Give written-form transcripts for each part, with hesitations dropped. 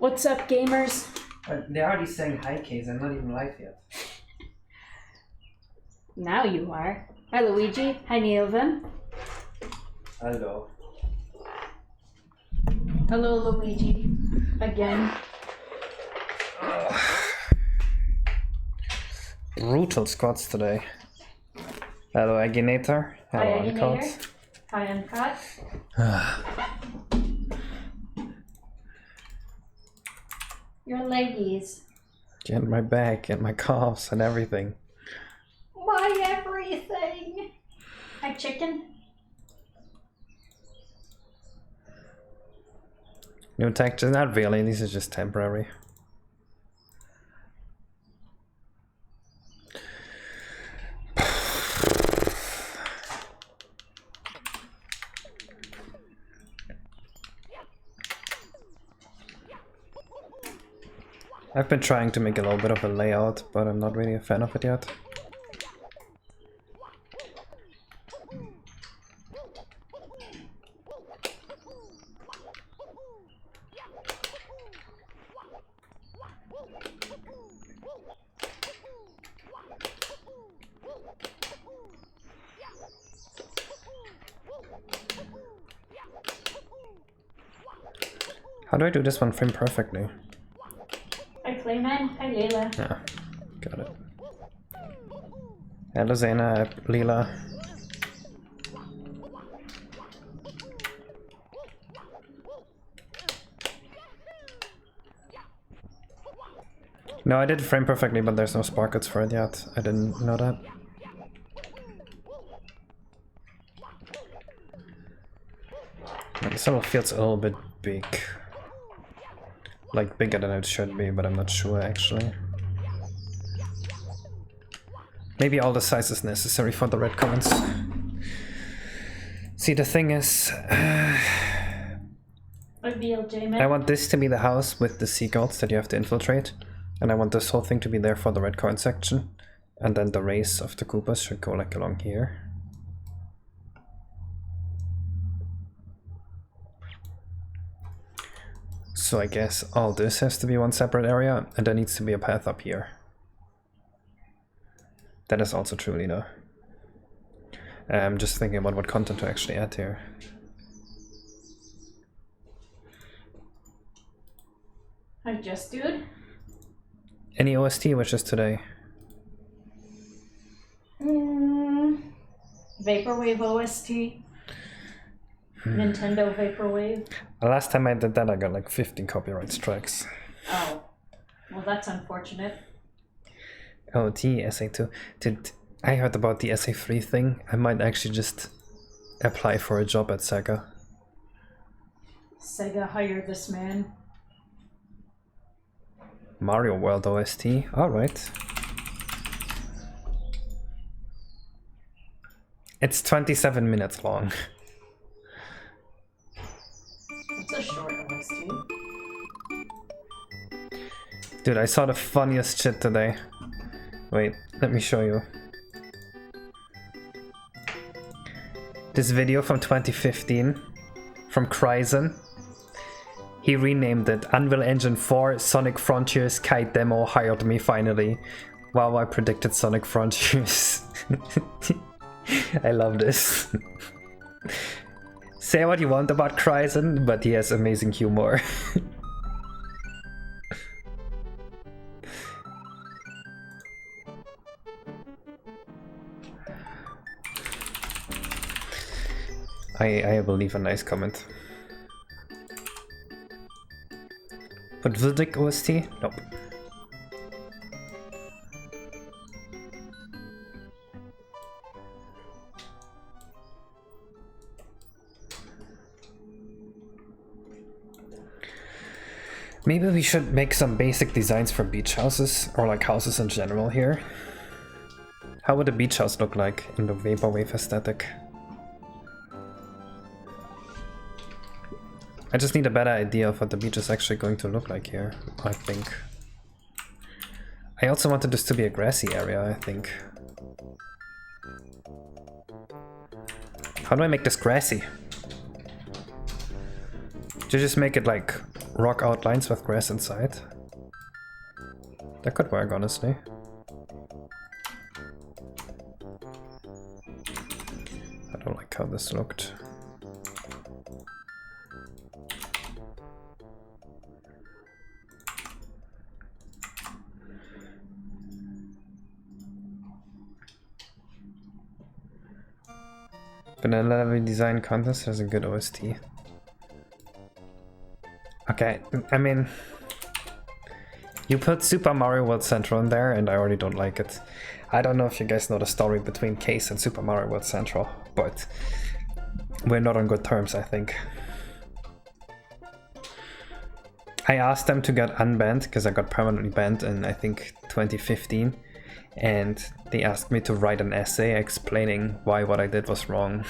What's up, gamers? They're already saying hi, Case. I'm not even live yet. Now you are. Hi, Luigi. Hi, Neilvin. Hello. Hello, Luigi. Again. Brutal squats today. Hello, Aginator. Hello, Hi, Uncut. Aginator. Hi, Uncut. Your leggies. Get my back and my calves and everything. My everything. Hi, chicken. New textures, not really. These are just temporary. I've been trying to make a little bit of a layout, but I'm not really a fan of it yet. How do I do this one frame perfectly? Hi, Clayman. Hi, Layla. Yeah, got it. Hello, Zena, Leela. No, I did frame perfectly, but there's no sparkles for it yet. I didn't know that. It still feels a little bit big. Like bigger than it should be, but I'm not sure actually. Maybe all the size is necessary for the red comments. See, the thing is, I want this to be the house with the seagulls that you have to infiltrate, and I want this whole thing to be there for the red coin section, and then the race of the Koopas should go like along here. So I guess all this has to be one separate area, and there needs to be a path up here. That is also true, Lena. I'm just thinking about what content to actually add here. Hi, Just Dude. Any OST wishes today? Vaporwave OST. Nintendo Vaporwave. The last time I did that, I got like 15 copyright strikes. Oh. Well, that's unfortunate. Oh, the SA2. I heard about the SA3 thing. I might actually just apply for a job at Sega. Sega hired this man. Mario World OST. Alright. It's 27 minutes long. It's a short OST. Dude, I saw the funniest shit today. Wait, let me show you. This video from 2015 from Kryzen. He renamed it Unreal Engine 4 Sonic Frontiers Kite Demo hired me finally. Wow, I predicted Sonic Frontiers. I love this. Say what you want about Kryzen, but he has amazing humor. I will leave a nice comment. But Vildic OST? Nope. Maybe we should make some basic designs for beach houses, or like houses in general here. How would a beach house look like in the Vaporwave aesthetic? I just need a better idea of what the beach is actually going to look like here, I think. I also wanted this to be a grassy area, I think. How do I make this grassy? To just make it like rock outlines with grass inside. That could work, honestly. I don't like how this looked. Banana Level Design Contest has a good OST. Okay, I mean, you put Super Mario World Central in there and I already don't like it. I don't know if you guys know the story between Case and Super Mario World Central, but we're not on good terms, I think. I asked them to get unbanned because I got permanently banned in, I think, 2015. And they asked me to write an essay explaining why what I did was wrong.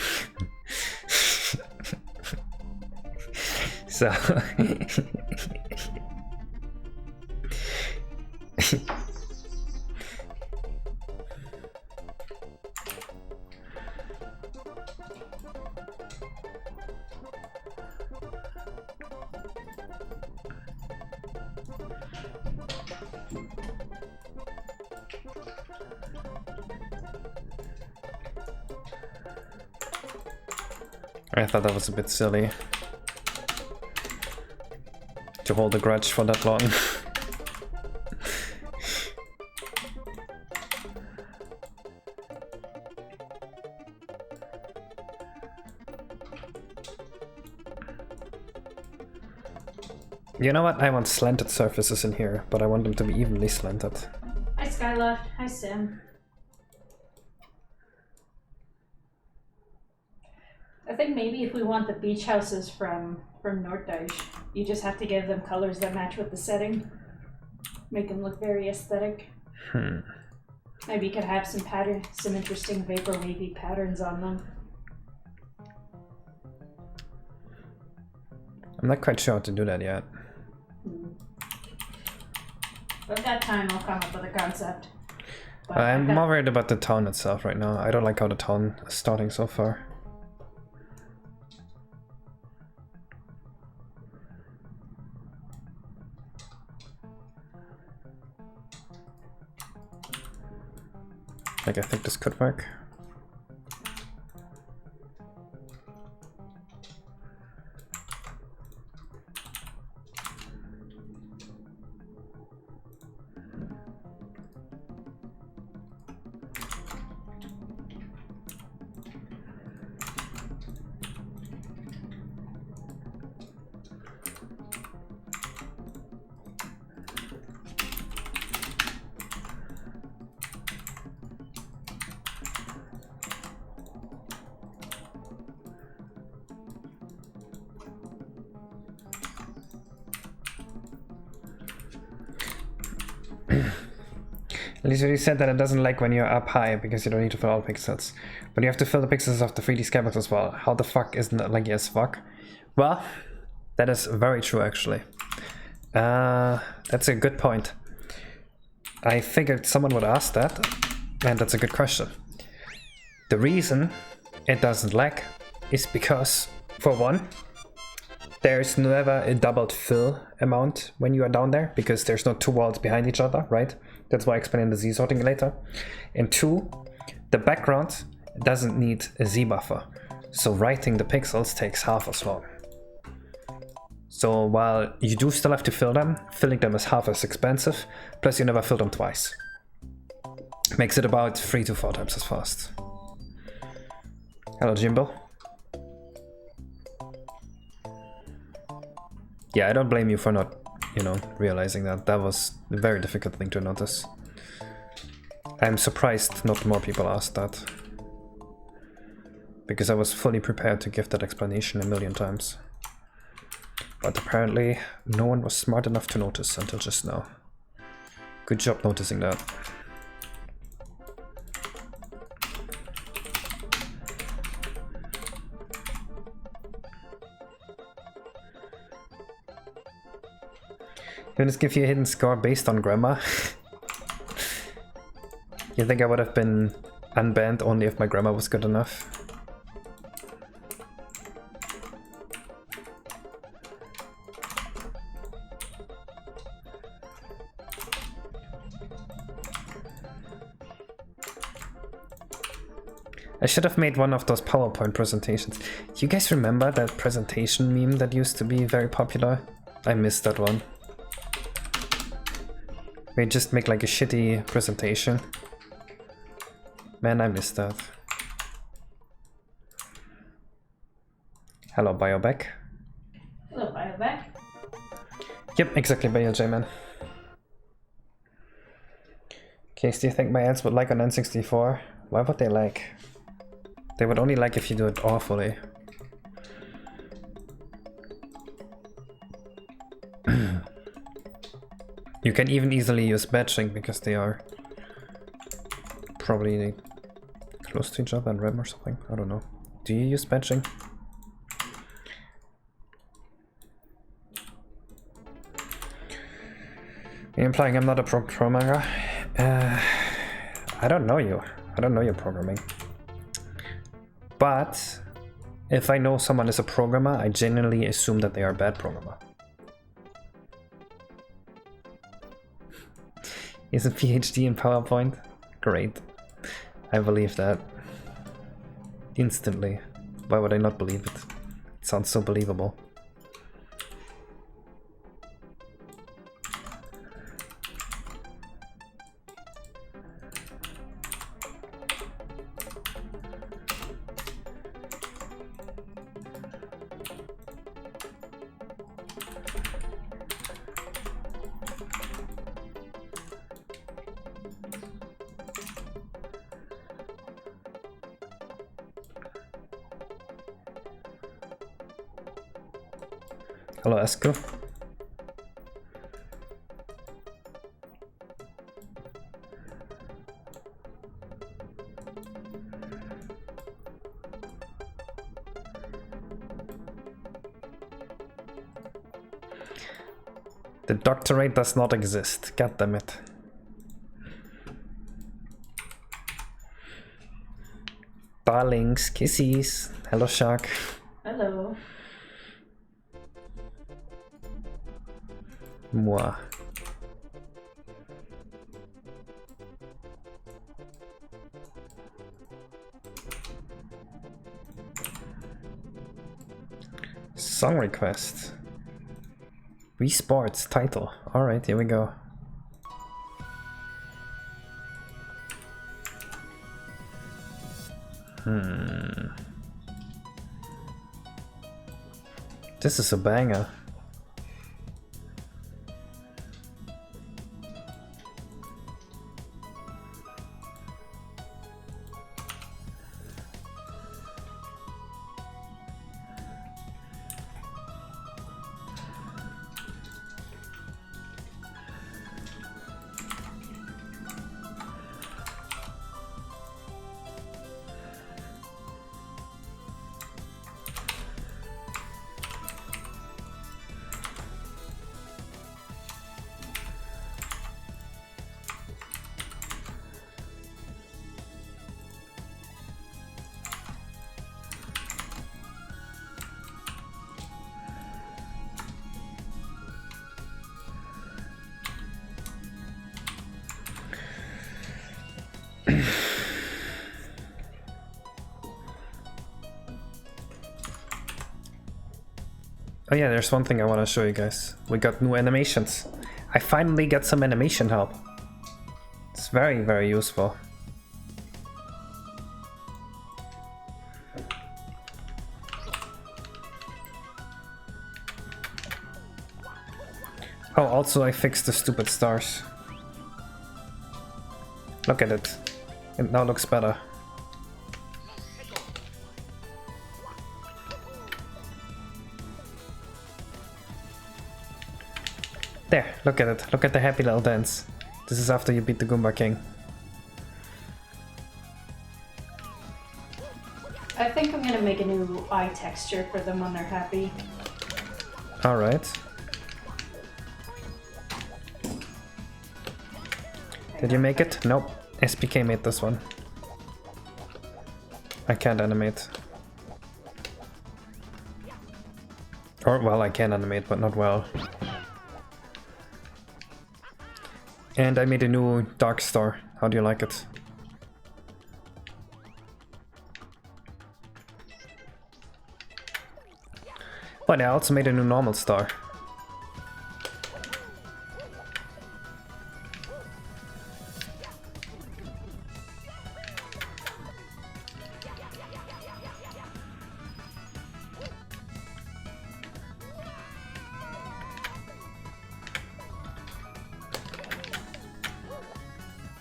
So... I thought that was a bit silly to hold a grudge for that long. You know what? I want slanted surfaces in here, but I want them to be evenly slanted. Hi Skylar. Hi Sim. I think maybe if we want the beach houses from Norddeutsche, you just have to give them colors that match with the setting. Make them look very aesthetic. Maybe you could have some pattern, some interesting vapor wavy patterns on them. I'm not quite sure how to do that yet. If I've got time, I'll come up with a concept. I'm more worried about the town itself right now. I don't like how the town is starting so far. Like, I think this could work. Literally said that it doesn't like when you're up high because you don't need to fill all pixels. But you have to fill the pixels of the 3D skybox as well. How the fuck isn't that laggy as fuck? Well, that is very true actually. That's a good point. I figured someone would ask that, and that's a good question. The reason it doesn't lag is because, for one, there's never a doubled fill amount when you are down there, because there's no two walls behind each other, right? That's why I explain the Z sorting later. And two, the background doesn't need a Z buffer, so writing the pixels takes half as long. So while you do still have to fill them, filling them is half as expensive, plus you never fill them twice. Makes it about 3 to 4 times as fast. Hello, Jimbo. Yeah, I don't blame you for not, you know, realizing that. That was a very difficult thing to notice. I'm surprised not more people asked that, because I was fully prepared to give that explanation a million times. But apparently no one was smart enough to notice until just now. Good job noticing that. Gonna give you a hidden score based on grammar. You think I would have been unbanned only if my grammar was good enough? I should have made one of those PowerPoint presentations. Do you guys remember that presentation meme that used to be very popular? I missed that one. We just make like a shitty presentation. Man, I missed that. Hello, Bioback. Hello, Bioback. Yep, exactly, BLJ, man. Case, do you think my ads would like on N64? Why would they like? They would only like if you do it awfully. You can even easily use batching because they are probably close to each other in RAM or something. I don't know. Do you use batching? You're implying I'm not a programmer? I don't know you. I don't know your programming. But if I know someone is a programmer, I genuinely assume that they are a bad programmer. Is a PhD in PowerPoint? Great. I believe that. Instantly. Why would I not believe it? It sounds so believable. Hello, Esko. The doctorate does not exist. God damn it. Darlings, kissies. Hello, Shark. Hello. Moi. Song request. Wii Sports title. Alright, here we go. This is a banger. Oh yeah, there's one thing I want to show you guys. We got new animations. I finally got some animation help. It's very, very useful. Oh, also I fixed the stupid stars. Look at it. It now looks better. There, look at it. Look at the happy little dance. This is after you beat the Goomba King. I think I'm gonna make a new eye texture for them when they're happy. Alright. Did you make it? Nope. SPK made this one. I can't animate. Or, well, I can animate, but not well. And I made a new Dark Star. How do you like it? Oh, and I also made a new normal star.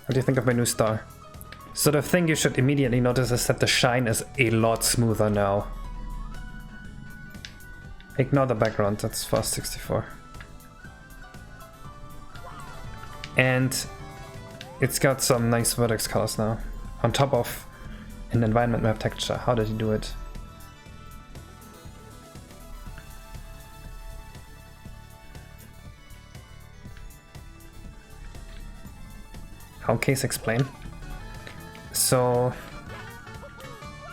What do you think of my new star? So the thing you should immediately notice is that the shine is a lot smoother now. Ignore the background, that's Fast 64. And it's got some nice vertex colors now. On top of an environment map texture. How did he do it? How Case explain? So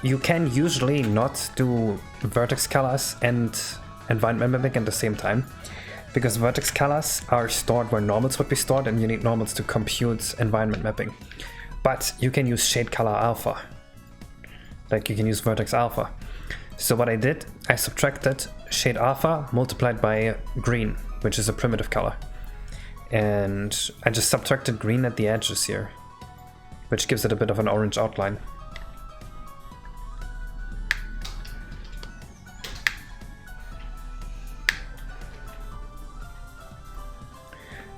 you can usually not do vertex colors and environment mapping at the same time, because vertex colors are stored where normals would be stored and you need normals to compute environment mapping. But you can use shade color alpha, like you can use vertex alpha. So what I did, I subtracted shade alpha multiplied by green, which is a primitive color. And I just subtracted green at the edges here, which gives it a bit of an orange outline.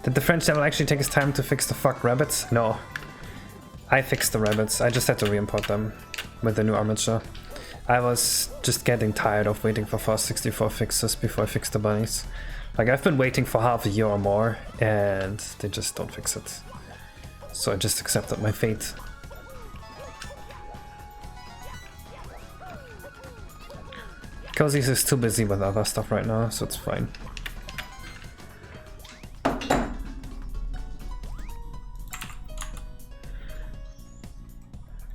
Did the French devil actually take his time to fix the fucked rabbits? No. I fixed the rabbits, I just had to re-import them with the new armature. I was just getting tired of waiting for Fast 64 fixes before I fixed the bunnies. Like, I've been waiting for half a year or more, and they just don't fix it. So I just accepted my fate. Cozies is too busy with other stuff right now, so it's fine.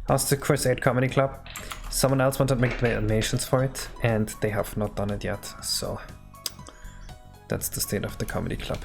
How's the Chris 8 Comedy Club? Someone else wanted to make the animations for it, and they have not done it yet, so that's the state of the comedy club.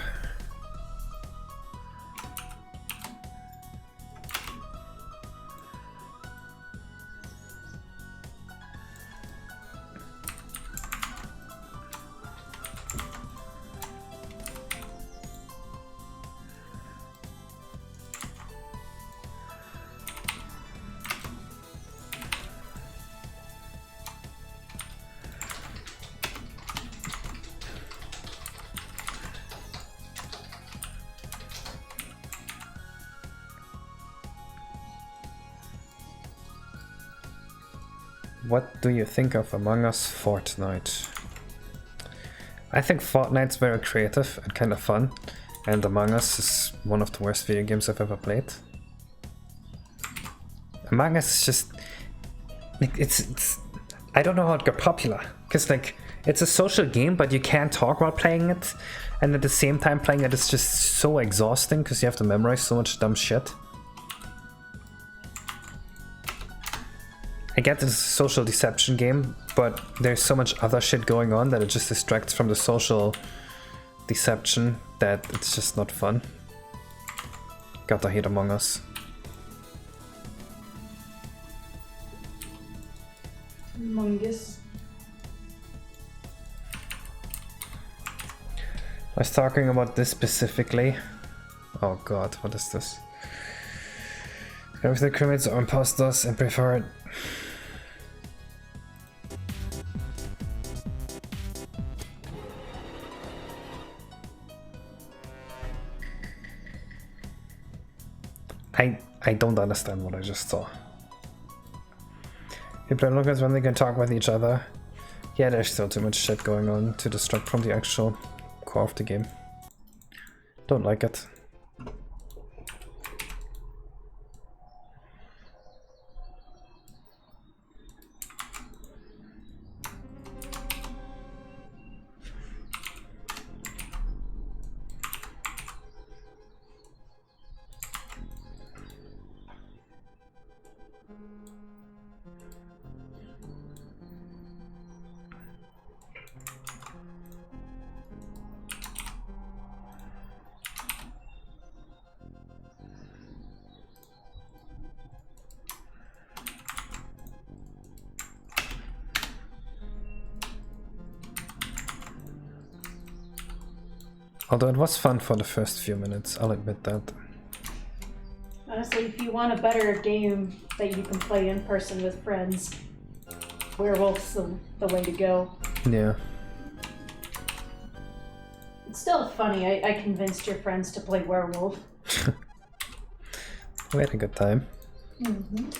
What do you think of Among Us Fortnite? I think Fortnite's very creative and kind of fun, and Among Us is one of the worst video games I've ever played. Among Us is just... It's I don't know how it got popular, because like, it's a social game, but you can't talk while playing it, and at the same time playing it is just so exhausting, because you have to memorize so much dumb shit. I get it's a social deception game, but there's so much other shit going on that it just distracts from the social deception that it's just not fun. Gotta hate Among Us. Among Us. I was talking about this specifically. Oh god, what is this? If the crewmates are imposters and prefer it. I don't understand what I just saw. People are looking when they can talk with each other. Yeah, there's still too much shit going on to distract from the actual core of the game. Don't like it. Although it was fun for the first few minutes, I'll admit that. Honestly, if you want a better game that you can play in person with friends, Werewolf's the way to go. Yeah. It's still funny. I convinced your friends to play Werewolf. We had a good time. Mm-hmm.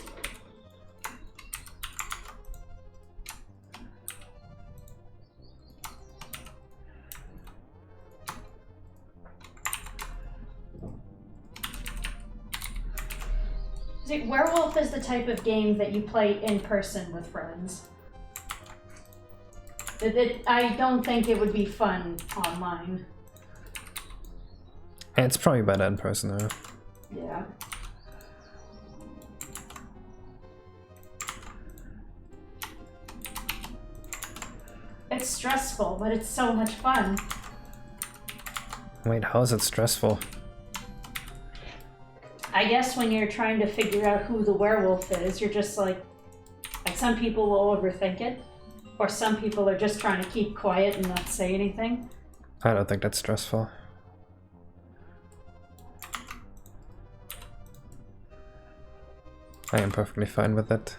See, Werewolf is the type of game that you play in person with friends. I don't think it would be fun online. And it's probably better in person, huh? Yeah. It's stressful, but it's so much fun. Wait, how is it stressful? I guess when you're trying to figure out who the werewolf is, you're just like some people will overthink it, or some people are just trying to keep quiet and not say anything. I don't think that's stressful. I am perfectly fine with it.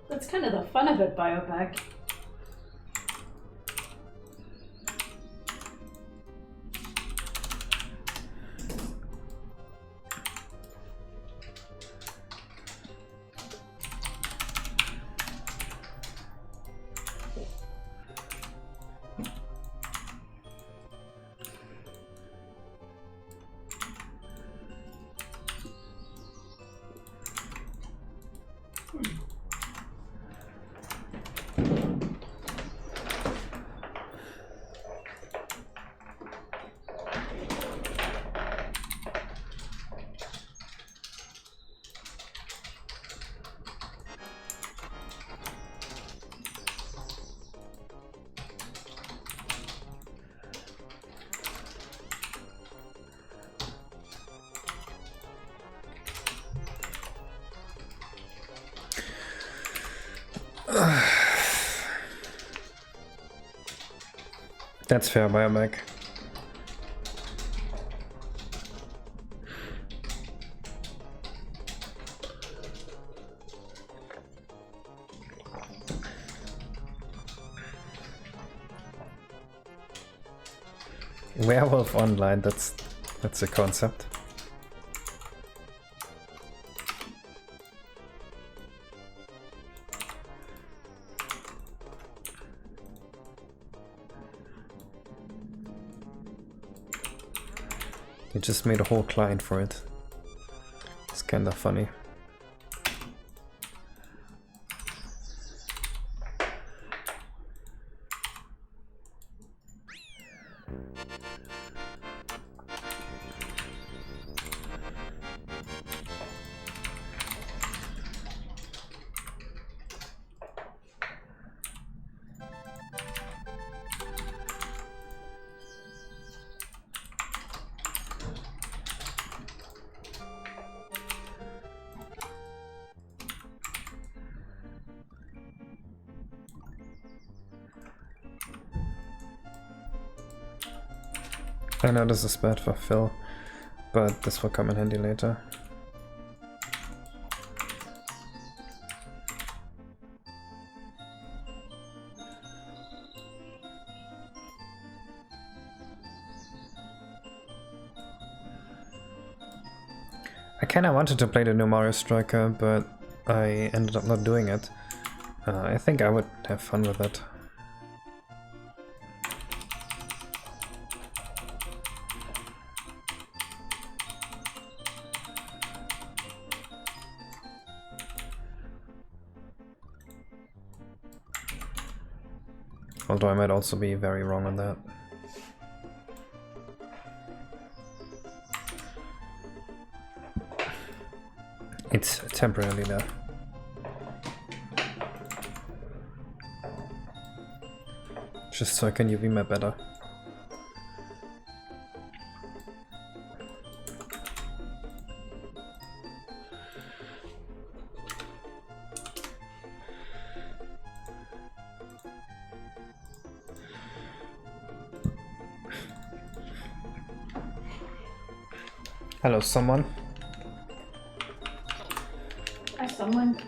That's kind of the fun of it, Biopack. That's fair, Biomac. Werewolf Online, that's a concept. He just made a whole client for it. It's kinda funny. I know this is bad for Phil, but this will come in handy later. I kinda wanted to play the new Mario Striker, but I ended up not doing it. I think I would have fun with it. Although I might also be very wrong on that. It's temporarily there. Just so I can UV map better. Hello, someone. Hi, someone.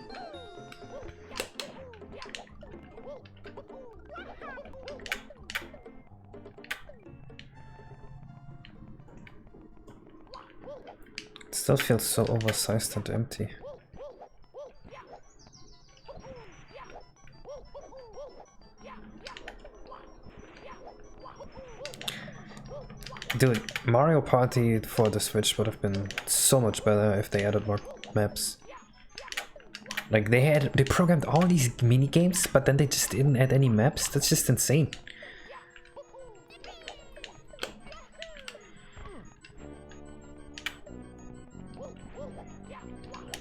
It still feels so oversized and empty. Dude, Mario Party for the Switch would have been so much better if they added more maps. Like they programmed all these mini games, but then they just didn't add any maps. That's just insane.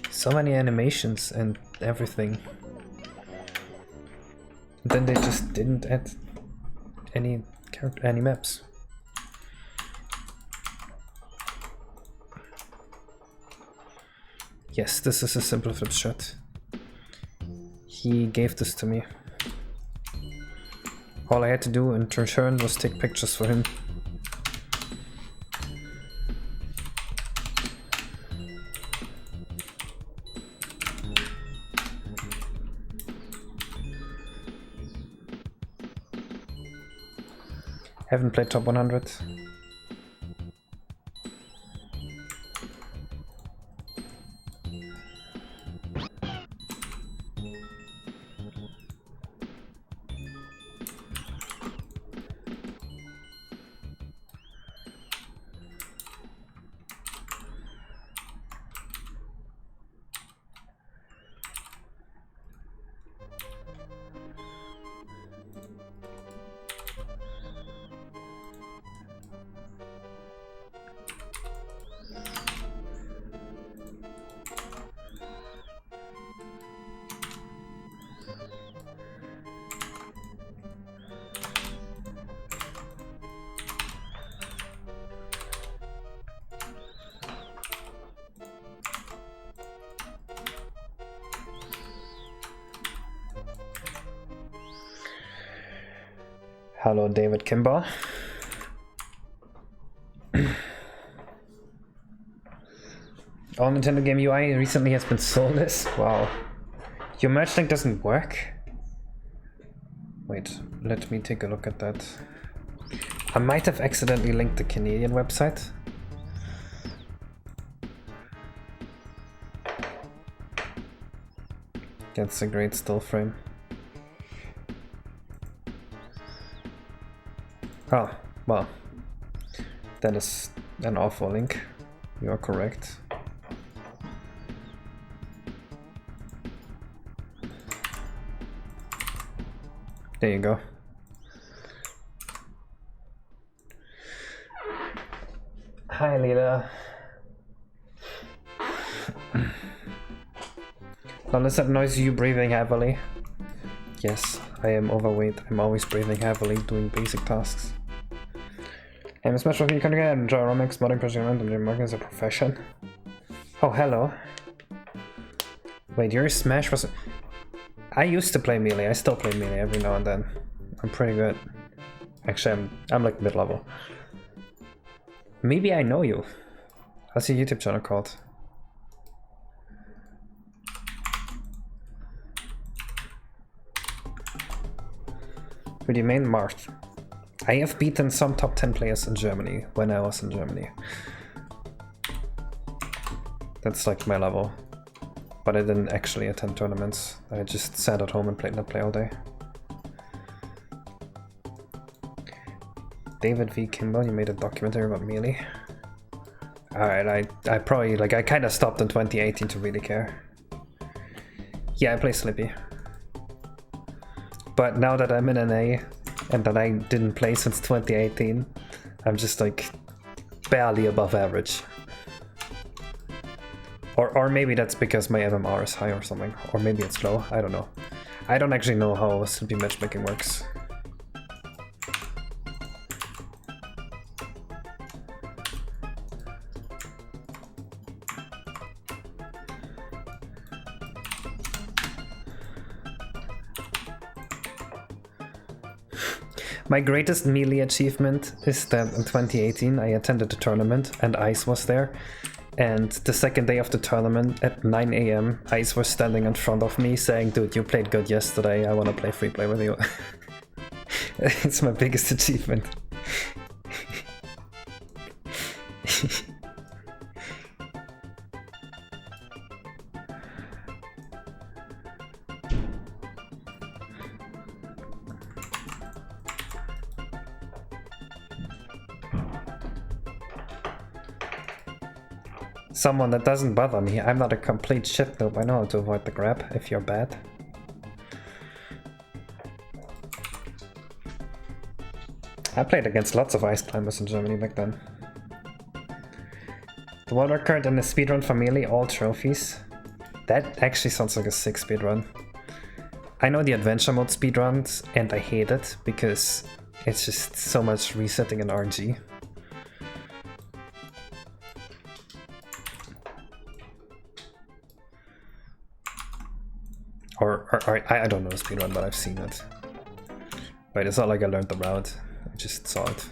So many animations and everything. Then they just didn't add any maps. Yes, this is a simple flip shot. He gave this to me. All I had to do in return was take pictures for him. Haven't played top 100. Hello, David Kimber. All Nintendo Game UI recently has been soulless. Wow. Your merge link doesn't work? Wait, let me take a look at that. I might have accidentally linked the Canadian website. That's a great still frame. Oh, well, that is an awful link. You are correct. There you go. Hi, Lila. Now does that noise you breathing heavily? Yes, I am overweight. I'm always breathing heavily, doing basic tasks. I'm a special you can get enjoy Romix, modding project and doing marketing as a profession. Oh, hello. Wait, your Smash was... I used to play Melee, I still play Melee every now and then. I'm pretty good. Actually, I'm like mid-level. Maybe I know you. What's your YouTube channel called? Who do you mean? Marth. I have beaten some top 10 players in Germany when I was in Germany. That's like my level. But I didn't actually attend tournaments. I just sat at home and played NetPlay all day. David V. Kimball, you made a documentary about Melee. Alright, I probably, like, I kind of stopped in 2018 to really care. Yeah, I play Slippy. But now that I'm in NA, and that I didn't play since 2018, I'm just like barely above average. Or maybe that's because my MMR is high or something, or maybe it's low, I don't know. I don't actually know how Slippy matchmaking works. My greatest melee achievement is that in 2018 I attended a tournament and Ice was there. And the second day of the tournament at 9 AM, Ice was standing in front of me saying, "Dude, you played good yesterday, I wanna play free play with you." It's my biggest achievement. Someone that doesn't bother me. I'm not a complete shit noob. I know how to avoid the grab if you're bad. I played against lots of ice climbers in Germany back then. The world record in the speedrun for melee, all trophies. That actually sounds like a sick speedrun. I know the adventure mode speedruns and I hate it because it's just so much resetting in RNG. Or I don't know the speedrun, but I've seen it. Right, it's not like I learned the route, I just saw it.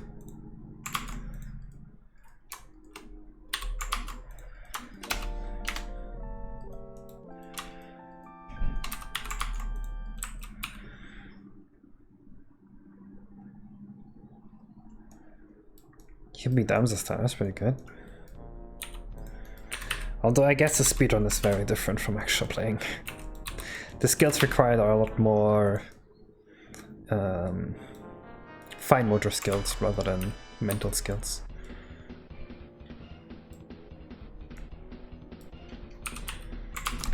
You beat Amsastar, that's pretty good. Although I guess the speedrun is very different from actual playing. The skills required are a lot more fine motor skills rather than mental skills.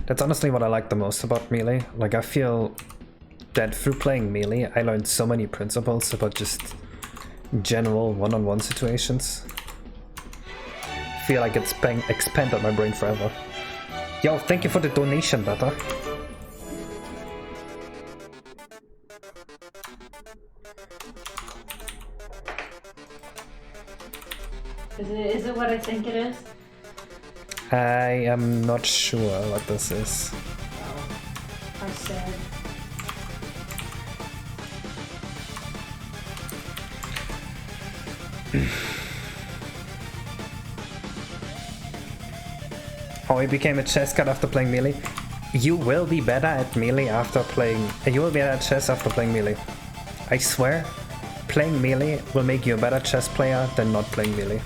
That's honestly what I like the most about Melee. Like, I feel that through playing Melee I learned so many principles about just general one-on-one situations. I feel like it's expanded my brain forever. Yo, thank you for the donation, Beta. Is it what I think it is? I am not sure what this is. Oh, how sad. Oh, he became a chess god after playing Melee. You will be better at Melee after playing... You will be better at chess after playing Melee. I swear, playing Melee will make you a better chess player than not playing Melee.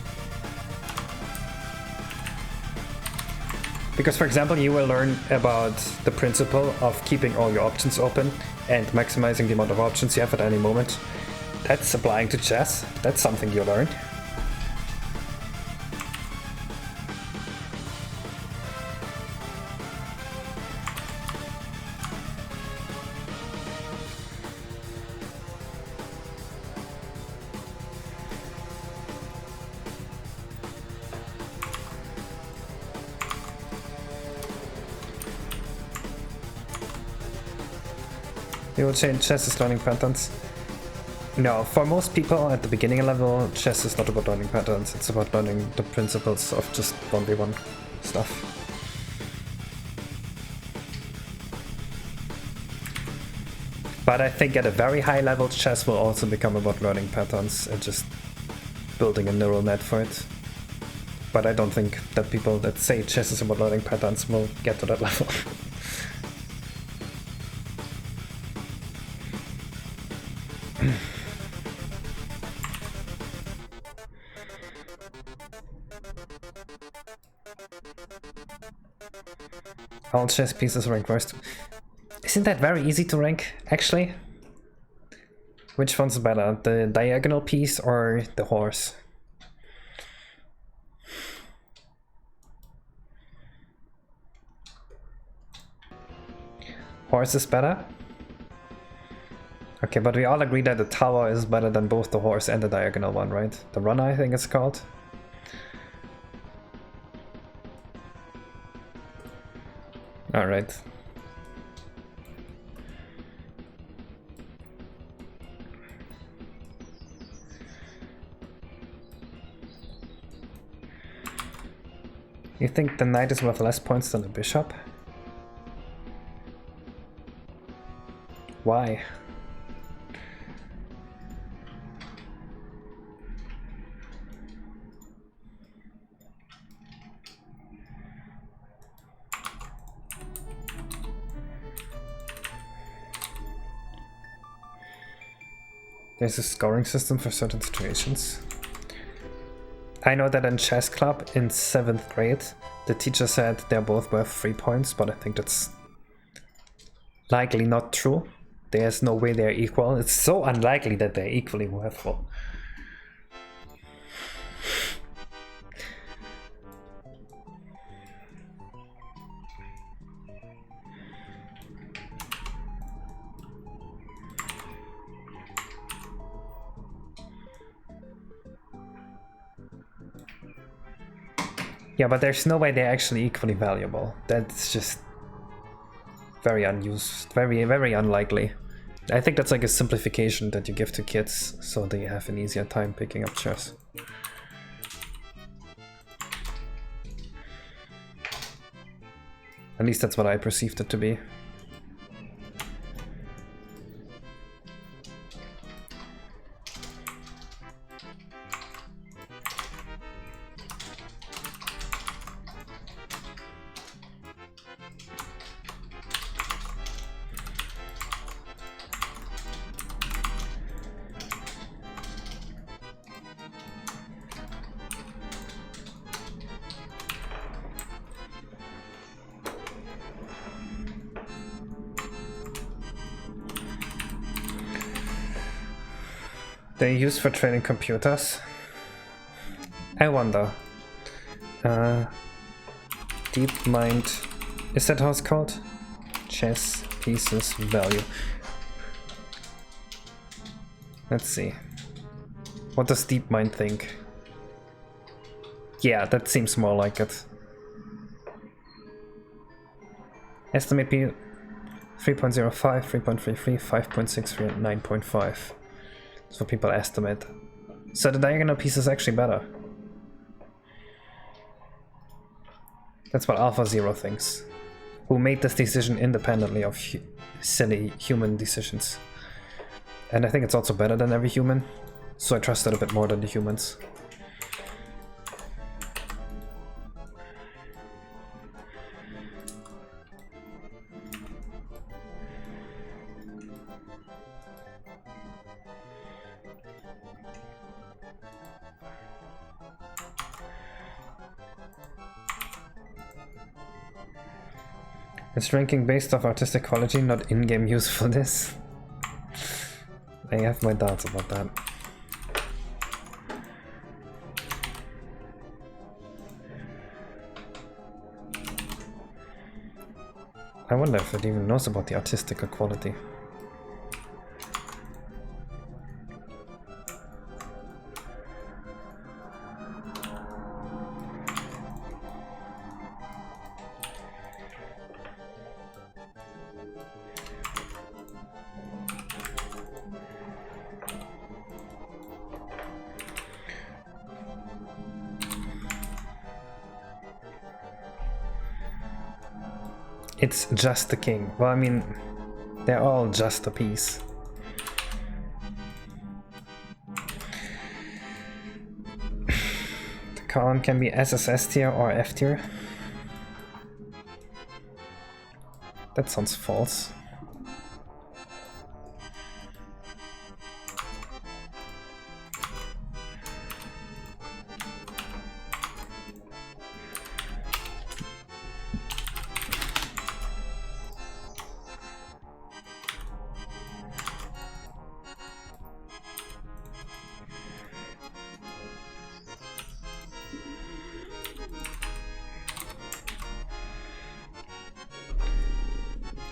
Because, for example, you will learn about the principle of keeping all your options open and maximizing the amount of options you have at any moment. That's applying to chess. That's something you learn. You will change chess is learning patterns. No, for most people at the beginning level, chess is not about learning patterns, it's about learning the principles of just 1v1 stuff. But I think at a very high level, chess will also become about learning patterns and just building a neural net for it. But I don't think that people that say chess is about learning patterns will get to that level. All chess pieces rank first. Isn't that very easy to rank, actually? Which one's better, the diagonal piece or the horse? Horse is better? Okay, but we all agree that the tower is better than both the horse and the diagonal one, right? The runner, I think it's called. Alright. You think the knight is worth less points than the bishop? Why? There's a scoring system for certain situations. I know that in chess club in 7th grade, the teacher said they're both worth 3 points, but I think that's likely not true. There's no way they're equal. It's so unlikely that they're equally worthful. Yeah, but there's no way they're actually equally valuable. That's just very unused, very unlikely. I think that's like a simplification that you give to kids so they have an easier time picking up chess. At least that's what I perceived it to be. They're used for training computers. I wonder. DeepMind. Is that how it's called? Chess pieces value. Let's see. What does DeepMind think? Yeah, that seems more like it. Estimate P 3.05, 3.33, 5.63, and 9.5. That's what people estimate. So the diagonal piece is actually better. That's what AlphaZero thinks. Who made this decision independently of silly human decisions. And I think it's also better than every human, so I trust it a bit more than the humans. Is ranking based off artistic quality, not in-game usefulness? I have my doubts about that. I wonder if it even knows about the artistic quality. It's just the king. Well, I mean, they're all just a piece. The column can be SSS tier or F tier. That sounds false.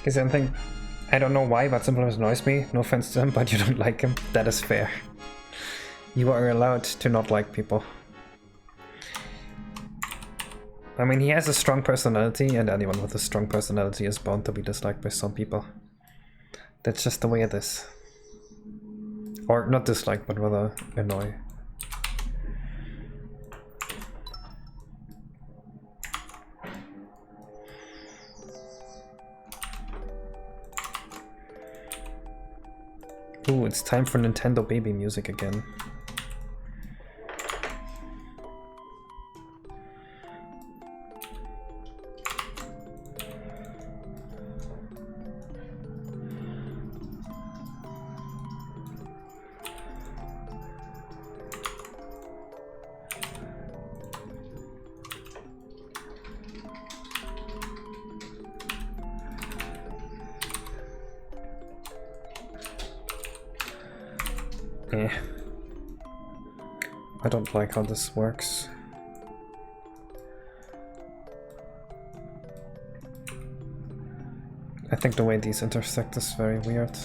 Is anything? I don't know why, but Simple annoys me. No offense to him, but you don't like him. That is fair. You are allowed to not like people. I mean, he has a strong personality, and anyone with a strong personality is bound to be disliked by some people. That's just the way it is. Or not dislike, but rather annoy. Ooh, it's time for Nintendo baby music again. Eh. I don't like how this works. I think the way these intersect is very weird.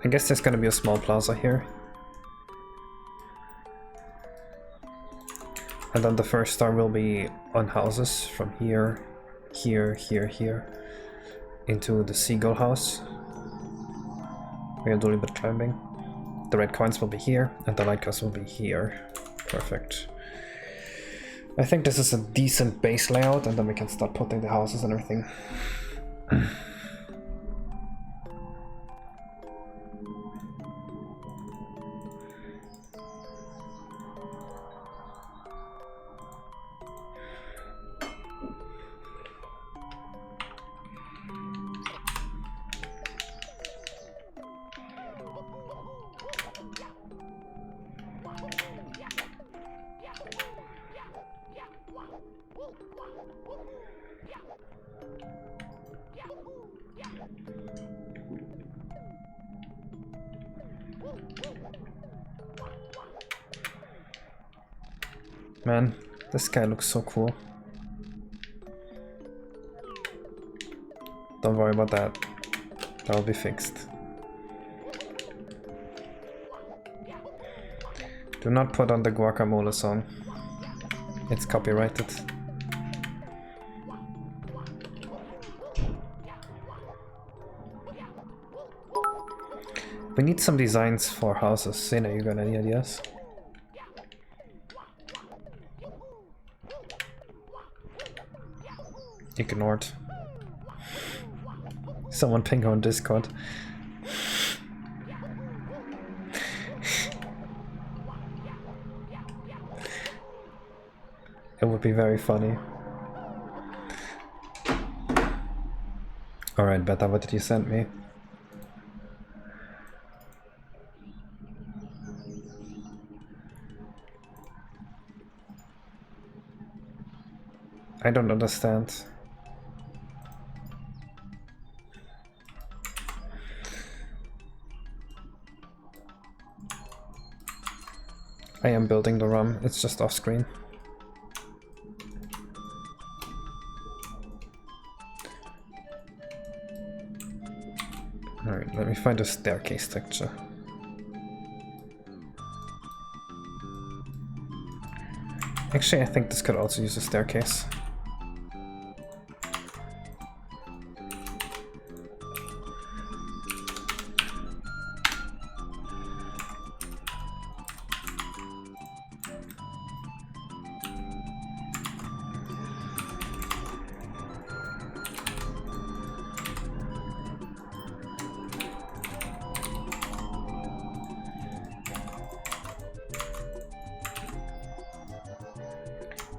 I guess there's gonna be a small plaza here. And then the first star will be on houses from here, here, here, here, into the seagull house. We'll do a little bit of climbing. The red coins will be here, and the lighthouse will be here. Perfect. I think this is a decent base layout, and then we can start putting the houses and everything. Man, this guy looks so cool. Don't worry about that. That'll be fixed. Do not put on the guacamole song. It's copyrighted. We need some designs for houses. Sena, you got any ideas? Ignored. Someone ping on Discord. It would be very funny. Alright, Beta, what did you send me? I don't understand. I am building the ROM, it's just off screen. Alright, let me find a staircase texture. Actually, I think this could also use a staircase.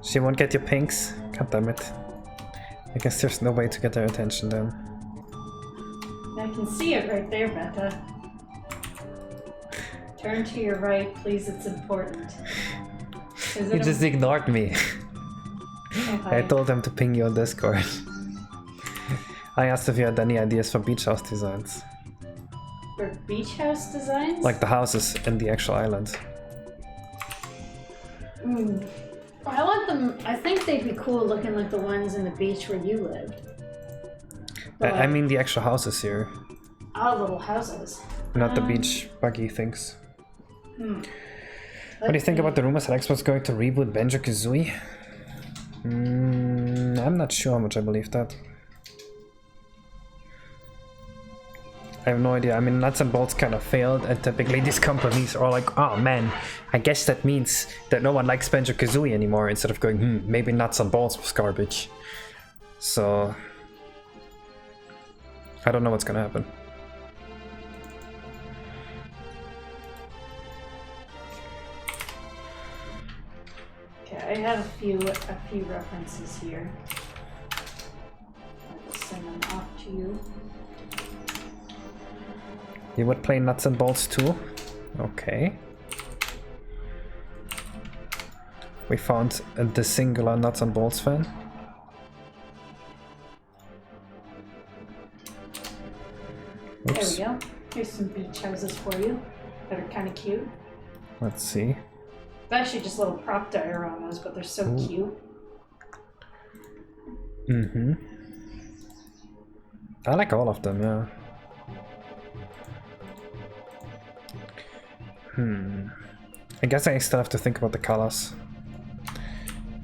She won't get your pinks? God damn it. I guess there's no way to get their attention then. I can see it right there, Beta. Turn to your right, please, it's important. You just ignored me. Oh, I told them to ping you on Discord. I asked if you had any ideas for beach house designs. For beach house designs? Like the houses in the actual island. I want them, I think they'd be cool looking like the ones in the beach where you lived. I mean the actual houses here. Our little houses. Not the beach buggy things. What do you think about the rumors that Xbox going to reboot Banjo-Kazooie? I'm not sure how much I believe that. I have no idea. I mean, Nuts and Bolts kind of failed, and typically these companies are like, oh man, I guess that means that no one likes Banjo-Kazooie anymore, instead of going, maybe Nuts and Bolts was garbage. So I don't know what's gonna happen. Okay, I have a few references here. I'll just send them off to you. You would play Nuts and Bolts too? Okay. We found the singular Nuts and Bolts fan. Oops. There we go. Here's some beach houses for you that are kind of cute. Let's see. It's actually just little prop dioramas, but they're so Ooh. cute. Mm-hmm. I like all of them, yeah. I guess I still have to think about the colors.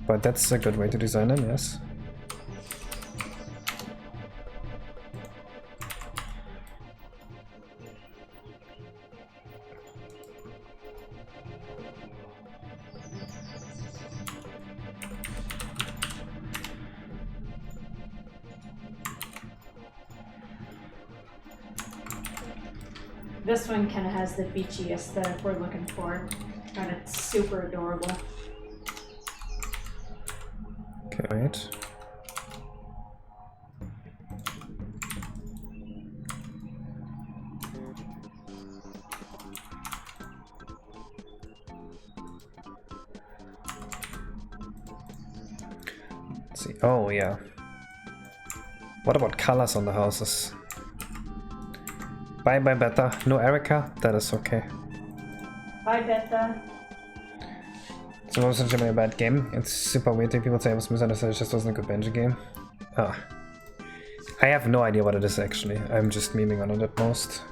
But that's a good way to design them, yes. This one kind of has the beachy aesthetic we're looking for, and it's super adorable. Okay, wait. Let's see. Oh, yeah. What about colors on the houses? Bye bye Beta. No Erica? That is okay. Bye, Beta. It wasn't really a bad game. It's super weird when people say I was misunderstood, it just wasn't a good Benji game. Ah. I have no idea what it is actually. I'm just memeing on it at most.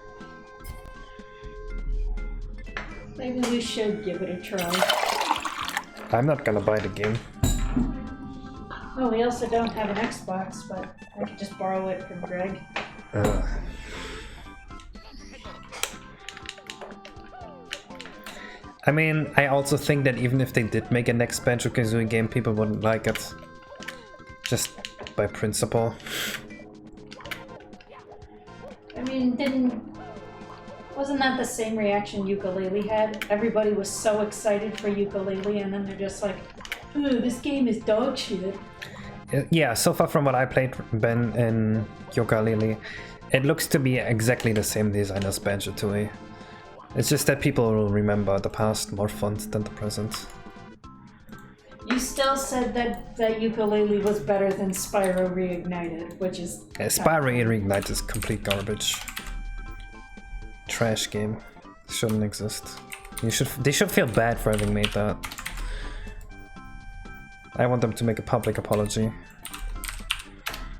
Maybe we should give it a try. I'm not gonna buy the game. Oh, we also don't have an Xbox, but I could just borrow it from Greg. I mean, I also think that even if they did make a next Banjo-Kazooie game, people wouldn't like it. Just by principle. I mean, wasn't that the same reaction Yooka-Laylee had? Everybody was so excited for Yooka-Laylee, and then they're just like, ooh, this game is dog shit. Yeah, so far from what I played, Ben and Yooka-Laylee, it looks to be exactly the same design as Banjo-Tooie. It's just that people will remember the past more fond than the present. You still said that Yooka-Laylee was better than Spyro Reignited, which is... Spyro Reignite is complete garbage. Trash game. Shouldn't exist. They should feel bad for having made that. I want them to make a public apology.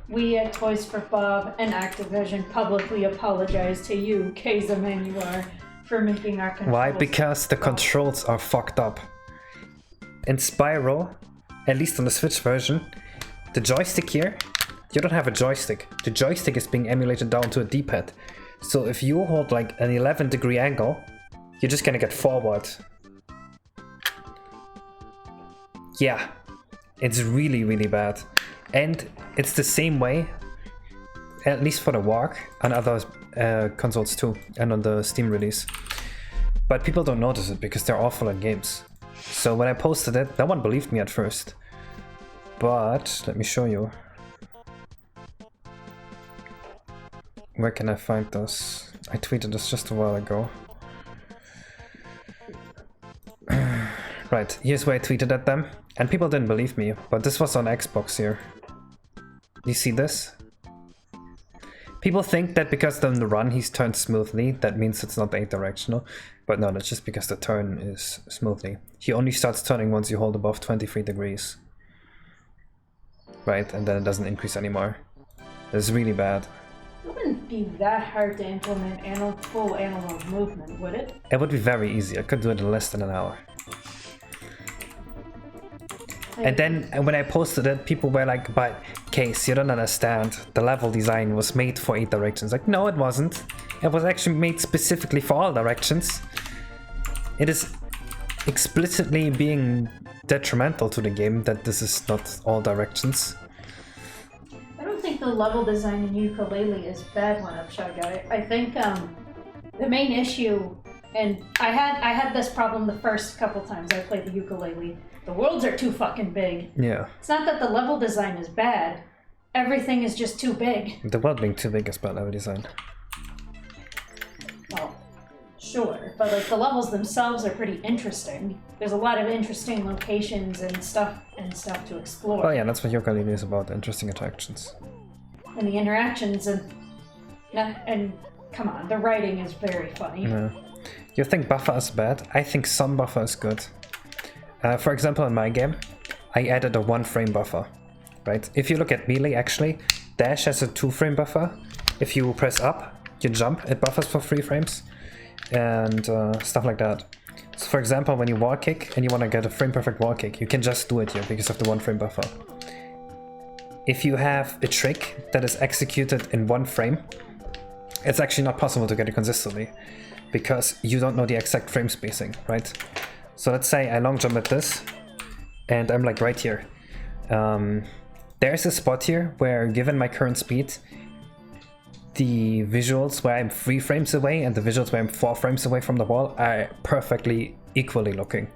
We at Toys for Bob and Activision publicly apologize to you, Keiza Manuar, for making our controls. Why? Because the controls are fucked up. In Spyro, at least on the Switch version, the joystick here, you don't have a joystick. The joystick is being emulated down to a D-pad. So if you hold like an 11-degree angle, you're just gonna get forward. Yeah, it's really, really bad. And it's the same way, at least for the Walk, on other consoles too, and on the Steam release. But people don't notice it because they're awful at games. So when I posted it, no one believed me at first. But let me show you. Where can I find this? I tweeted this just a while ago. Right, here's where I tweeted at them. And people didn't believe me, but this was on Xbox here. You see this? People think that because on the run he's turned smoothly, that means it's not 8-directional. But no, that's just because the turn is smoothly. He only starts turning once you hold above 23 degrees. Right, and then it doesn't increase anymore. It's really bad. It wouldn't be that hard to implement full analog movement, would it? It would be very easy. I could do it in less than an hour. And then when I posted it, people were like, but Case, you don't understand. The level design was made for 8 directions. Like, no, it wasn't. It was actually made specifically for all directions. It is explicitly being detrimental to the game that this is not all directions. I don't think the level design in Yooka-Laylee is bad one up, Shy Guy. I think the main issue, and I had this problem the first couple times I played the Yooka-Laylee. The worlds are too fucking big. Yeah. It's not that the level design is bad. Everything is just too big. The world being too big is bad level design. Well, sure, but like the levels themselves are pretty interesting. There's a lot of interesting locations and stuff to explore. Oh yeah, that's what Yooka-Laylee is about, interesting attractions. And the interactions and come on, the writing is very funny. Yeah. You think buffer is bad? I think some buffer is good. For example, in my game, I added a 1-frame buffer, right? If you look at Melee, actually, dash has a 2-frame buffer. If you press up, you jump, it buffers for 3 frames, and stuff like that. So for example, when you wall kick and you want to get a frame-perfect wall kick, you can just do it here because of the 1-frame buffer. If you have a trick that is executed in 1 frame, it's actually not possible to get it consistently, because you don't know the exact frame spacing, right? So let's say I long jump at this, and I'm like right here. There's a spot here where, given my current speed, the visuals where I'm 3 frames away and the visuals where I'm 4 frames away from the wall are perfectly equally looking.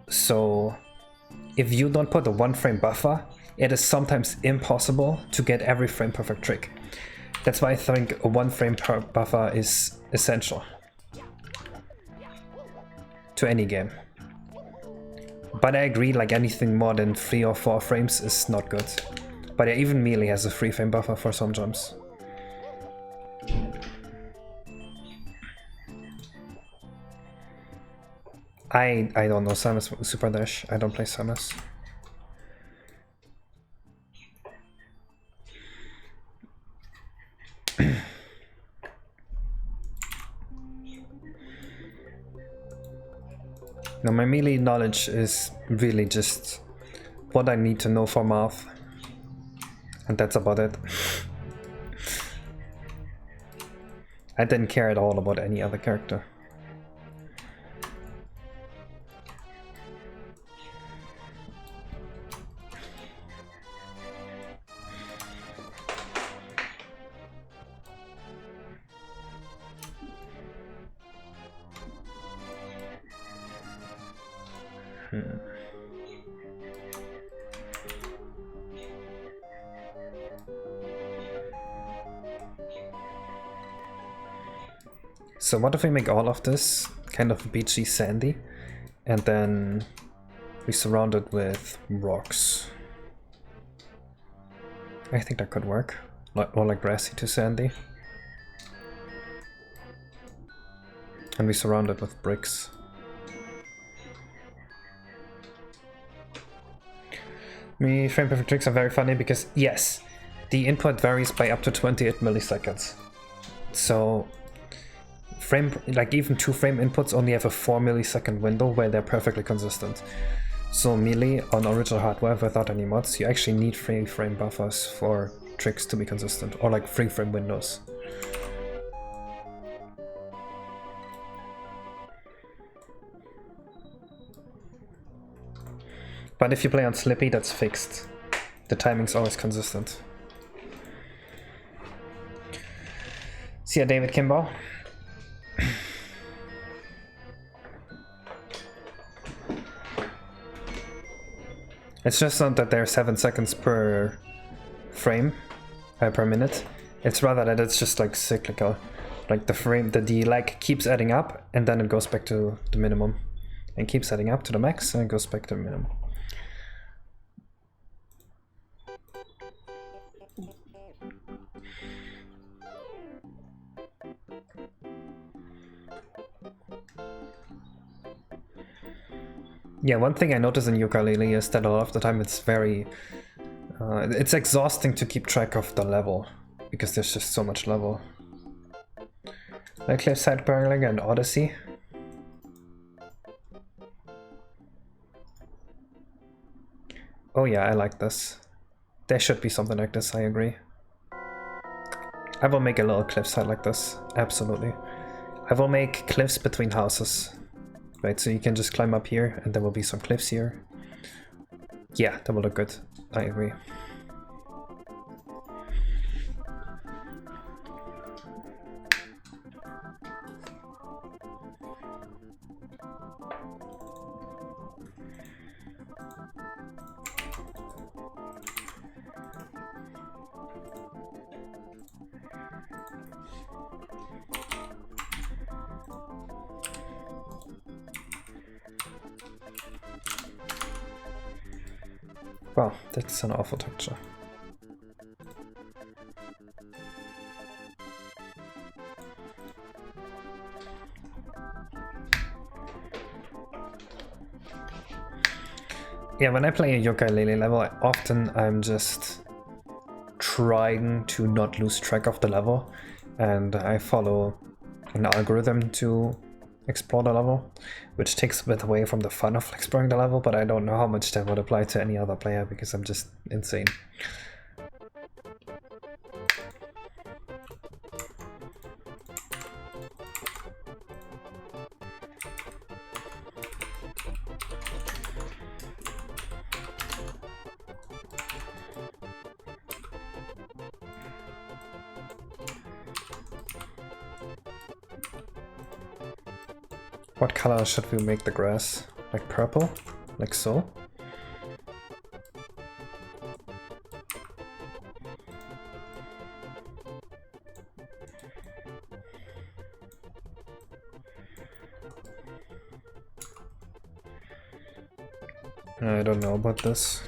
So if you don't put a 1-frame buffer, it is sometimes impossible to get every frame perfect trick. That's why I think a 1-frame per buffer is essential to any game. But I agree, like anything more than 3 or 4 frames is not good. But yeah, even Melee has a 3-frame buffer for some jumps. I don't know Samus Super Dash. I don't play Samus. No, my Melee knowledge is really just what I need to know for Marth. And that's about it. I didn't care at all about any other character. So what if we make all of this kind of beachy sandy, and then we surround it with rocks? I think that could work. Or like grassy to sandy. And we surround it with bricks. Frame perfect tricks are very funny because, yes, the input varies by up to 28 milliseconds. So like even 2-frame inputs only have a 4 millisecond window where they're perfectly consistent. So Melee on original hardware without any mods, you actually need 3-frame buffers for tricks to be consistent, or like 3-frame windows. But if you play on Slippy, that's fixed. The timing's always consistent. See ya, David Kimball. It's just not that there are 7 seconds per frame, per minute. It's rather that it's just like cyclical. Like the lag keeps adding up and then it goes back to the minimum. And keeps adding up to the max and it goes back to the minimum. Yeah, one thing I notice in Yooka-Laylee is that a lot of the time it's very... it's exhausting to keep track of the level, because there's just so much level. Like Cliffside Barreling and Odyssey. Oh yeah, I like this. There should be something like this, I agree. I will make a little cliffside like this, absolutely. I will make cliffs between houses. Right, so you can just climb up here and there will be some cliffs here. Yeah, that will look good. I agree. Wow, that's an awful texture. Yeah, when I play a Yooka-Laylee level, often I'm just trying to not lose track of the level, and I follow an algorithm to explore the level, which takes a bit away from the fun of exploring the level, but I don't know how much that would apply to any other player because I'm just insane. What color should we make the grass? Like purple? Like so? I don't know about this.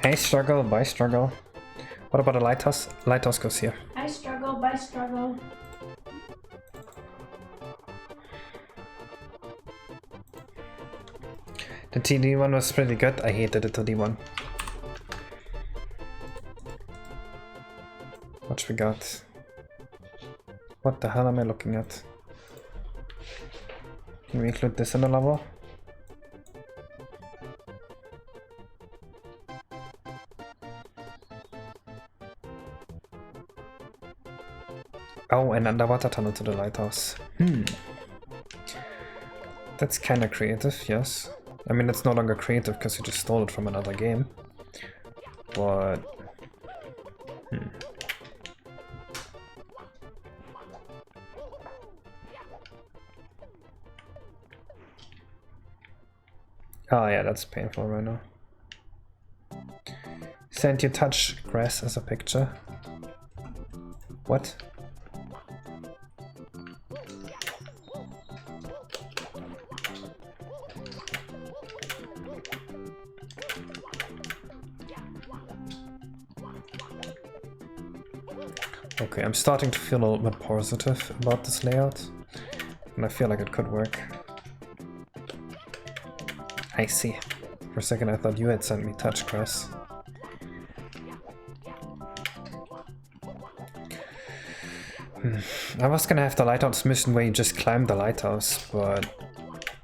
Hey, struggle, bye struggle. What about the lighthouse? Lighthouse goes here. I struggle by struggle. The TD one was pretty good. I hated the 2D one. What we got? What the hell am I looking at? Can we include this in the level? Oh, an underwater tunnel to the lighthouse. That's kinda creative, yes. I mean, it's no longer creative because you just stole it from another game. But... Oh yeah, that's painful right now. Send you touch grass as a picture. What? Okay, I'm starting to feel a little bit positive about this layout, and I feel like it could work. I see. For a second I thought you had sent me touch grass. I was gonna have the lighthouse mission where you just climb the lighthouse, but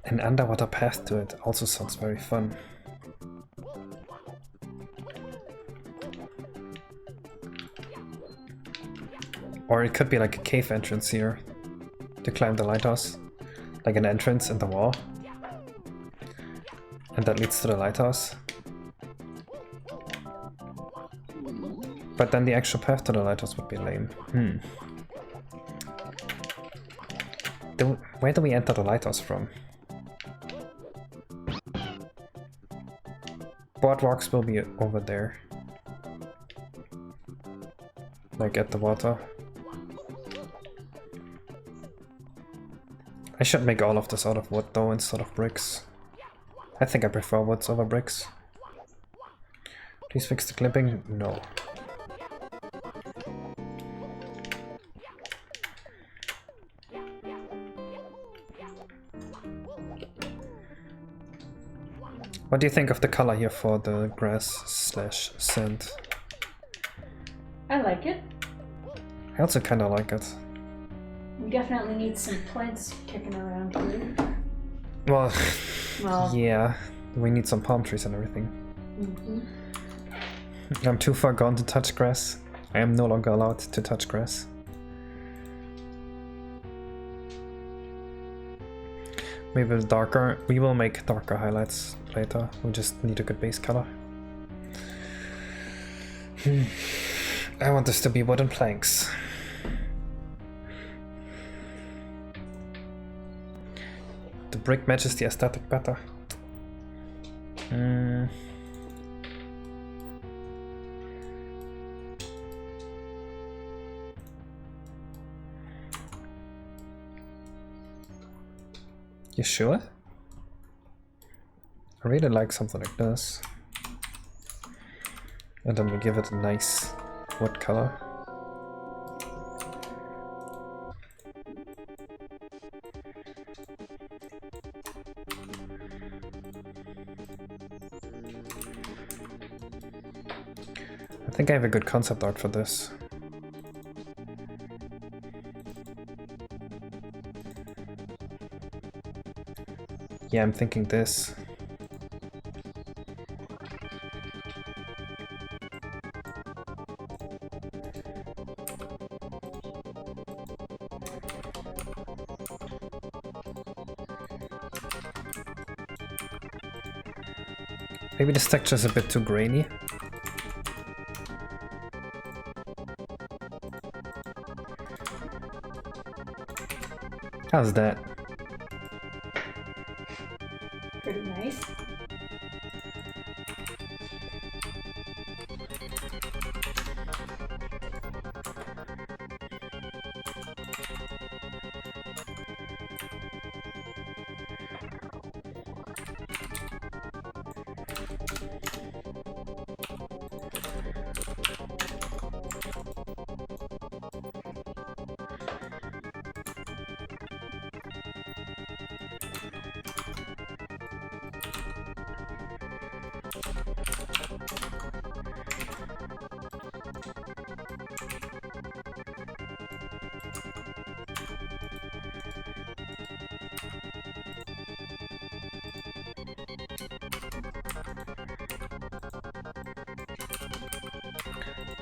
an underwater path to it also sounds very fun. Or it could be like a cave entrance here to climb the lighthouse. Like an entrance in the wall. And that leads to the lighthouse. But then the actual path to the lighthouse would be lame. Where do we enter the lighthouse from? Boardwalks will be over there. Like at the water. I should make all of this out of wood though instead of bricks. I think I prefer woods over bricks. Please fix the clipping? No. What do you think of the color here for the grass/sand? I like it. I also kinda like it. We definitely need some plants kicking around here. Well, Well, yeah, we need some palm trees and everything. I'm too far gone to touch grass. I am no longer allowed to touch grass. Maybe darker. We will make darker highlights later. We just need a good base color. I want this to be wooden planks. The brick matches the aesthetic better. You sure? I really like something like this. And then we give it a nice wood color. I think I have a good concept art for this. Yeah, I'm thinking this. Maybe this texture is a bit too grainy. How's that? Pretty nice.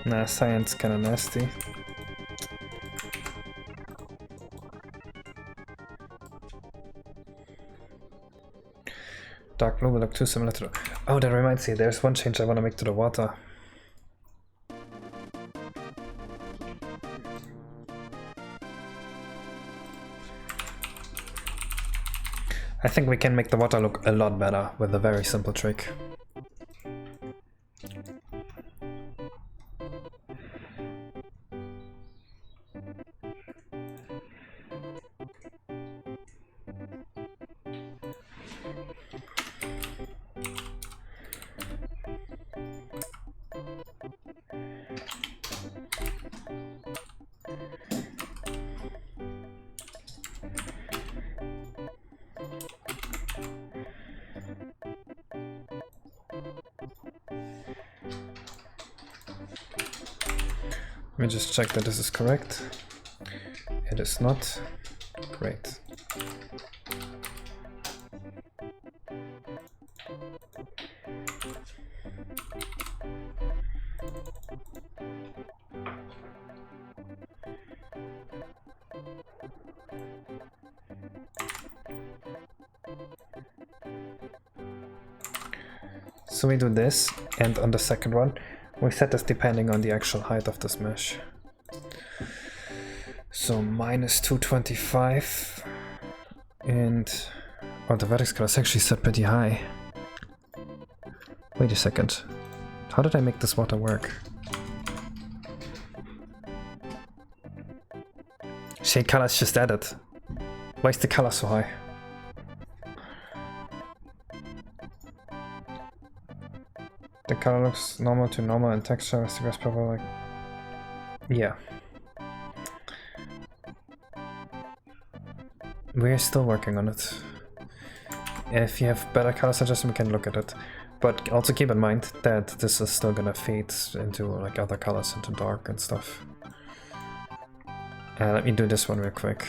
Nah, cyan's kinda nasty. Dark blue will look too similar to the... Oh, that reminds me, there's one change I want to make to the water. I think we can make the water look a lot better with a very simple trick. Let me just check that this is correct. It is not. Great. So we do this, and on the second one, we set this depending on the actual height of this mesh. So minus 225, and oh, the vertex color is actually set pretty high. Wait a second, how did I make this water work? Shade color is just added. Why is the color so high? The color looks normal to normal and texture is the best probably. Yeah. We're still working on it. If you have better color suggestion, we can look at it. But also keep in mind that this is still gonna fade into like other colors, into dark and stuff. Let me do this one real quick.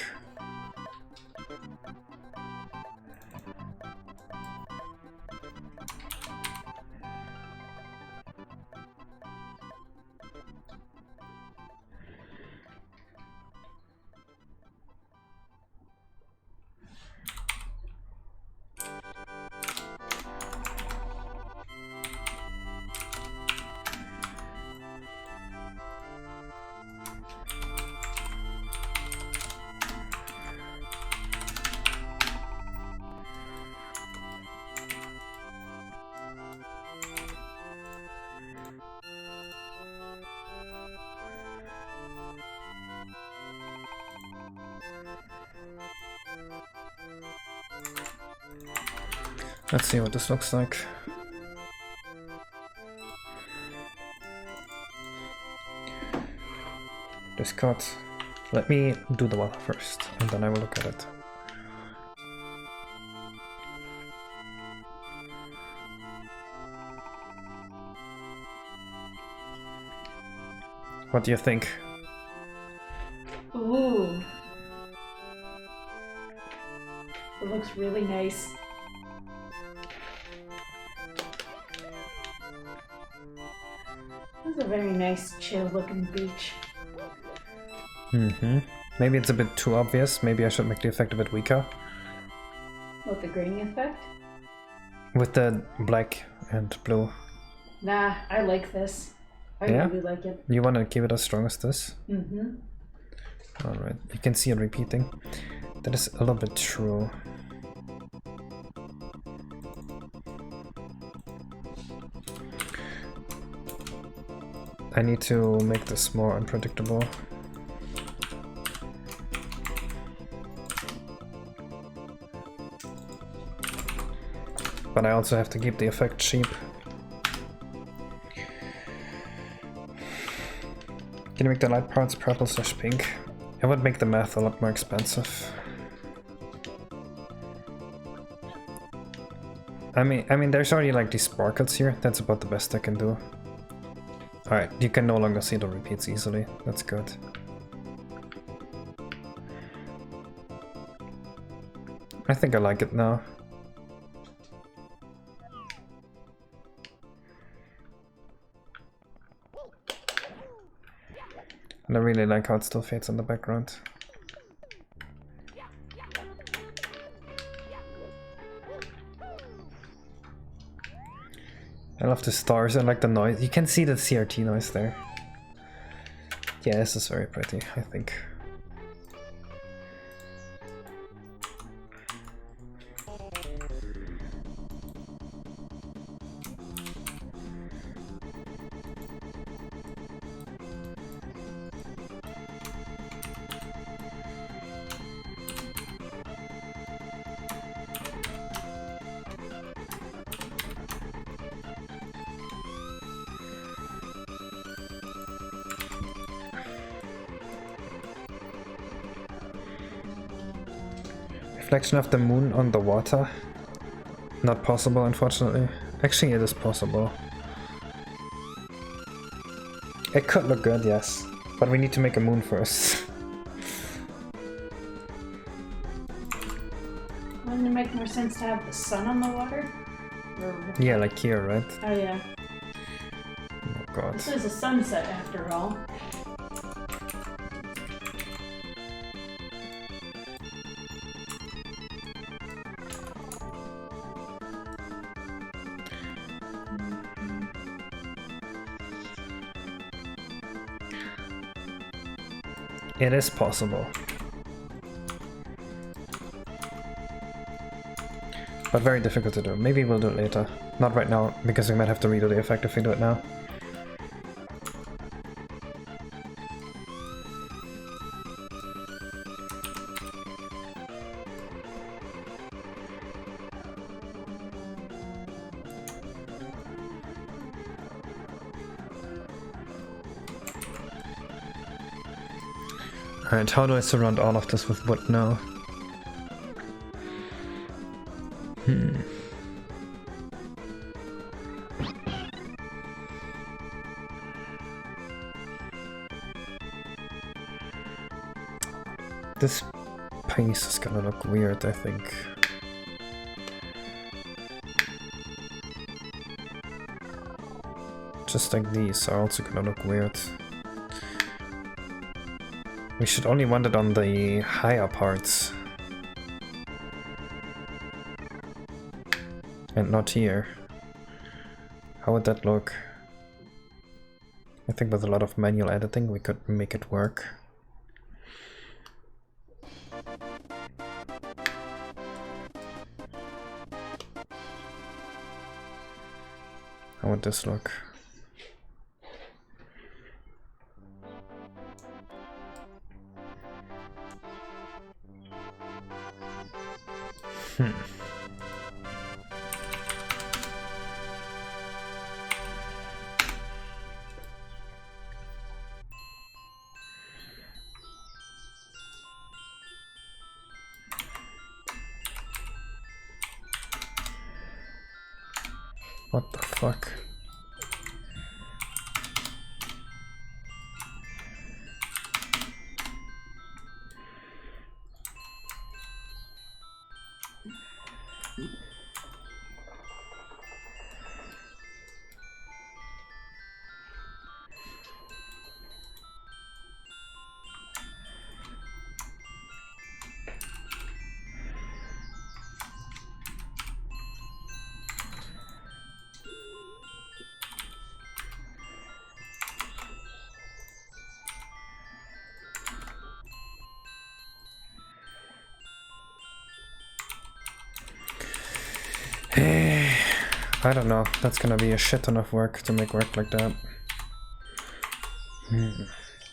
Let's see what this looks like. This cut. Let me do the water first, and then I will look at it. What do you think? Ooh. It looks really nice. This is a very nice, chill-looking beach. Mm-hmm. Maybe it's a bit too obvious. Maybe I should make the effect a bit weaker. What, the graining effect? With the black and blue. Nah, I like this. I Yeah? really like it. You want to keep it as strong as this? Mm-hmm. Alright, you can see it repeating. That is a little bit true. I need to make this more unpredictable. But I also have to keep the effect cheap. Can you make the light parts purple/pink? It would make the math a lot more expensive. I mean, there's already like these sparkles here. That's about the best I can do. Alright, you can no longer see the repeats easily. That's good. I think I like it now. And I really like how it still fades in the background. I love the stars, I like the noise. You can see the CRT noise there. Yeah, this is very pretty, I think. Reflection of the moon on the water. Not possible, unfortunately. Actually, it is possible. It could look good, yes. But we need to make a moon first. Wouldn't it make more sense to have the sun on the water? Or... Yeah, like here, right? Oh yeah. Oh god. This is a sunset after all. It is possible. But very difficult to do. Maybe we'll do it later. Not right now, because we might have to redo the effect if we do it now. Alright, how do I surround all of this with wood now? This piece is gonna look weird, I think. Just like these are also gonna look weird. We should only want it on the higher parts. And not here. How would that look? I think with a lot of manual editing we could make it work. How would this look? What the fuck? I don't know, that's gonna be a shit ton of work to make work like that.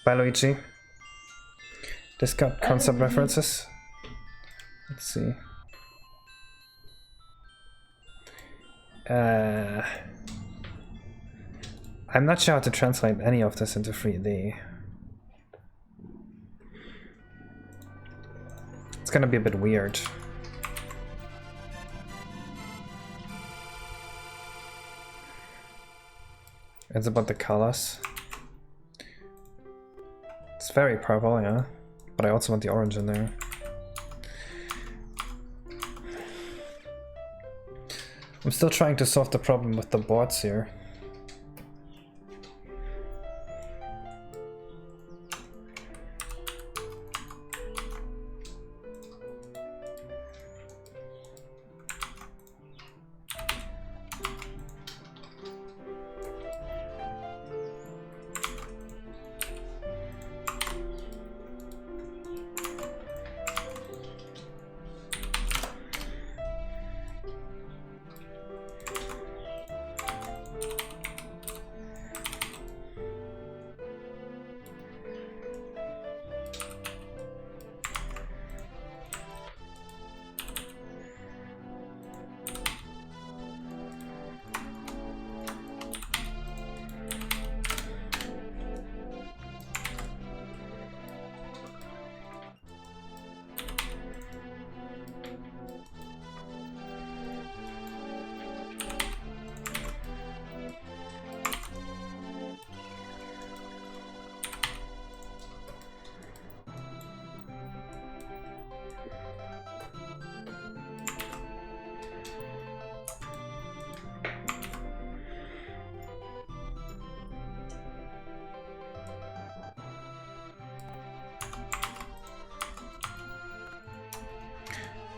Bye, Luigi. This got concept references. Let's see. I'm not sure how to translate any of this into 3D. It's gonna be a bit weird. It's about the colors. It's very purple, yeah. But I also want the orange in there. I'm still trying to solve the problem with the boards here.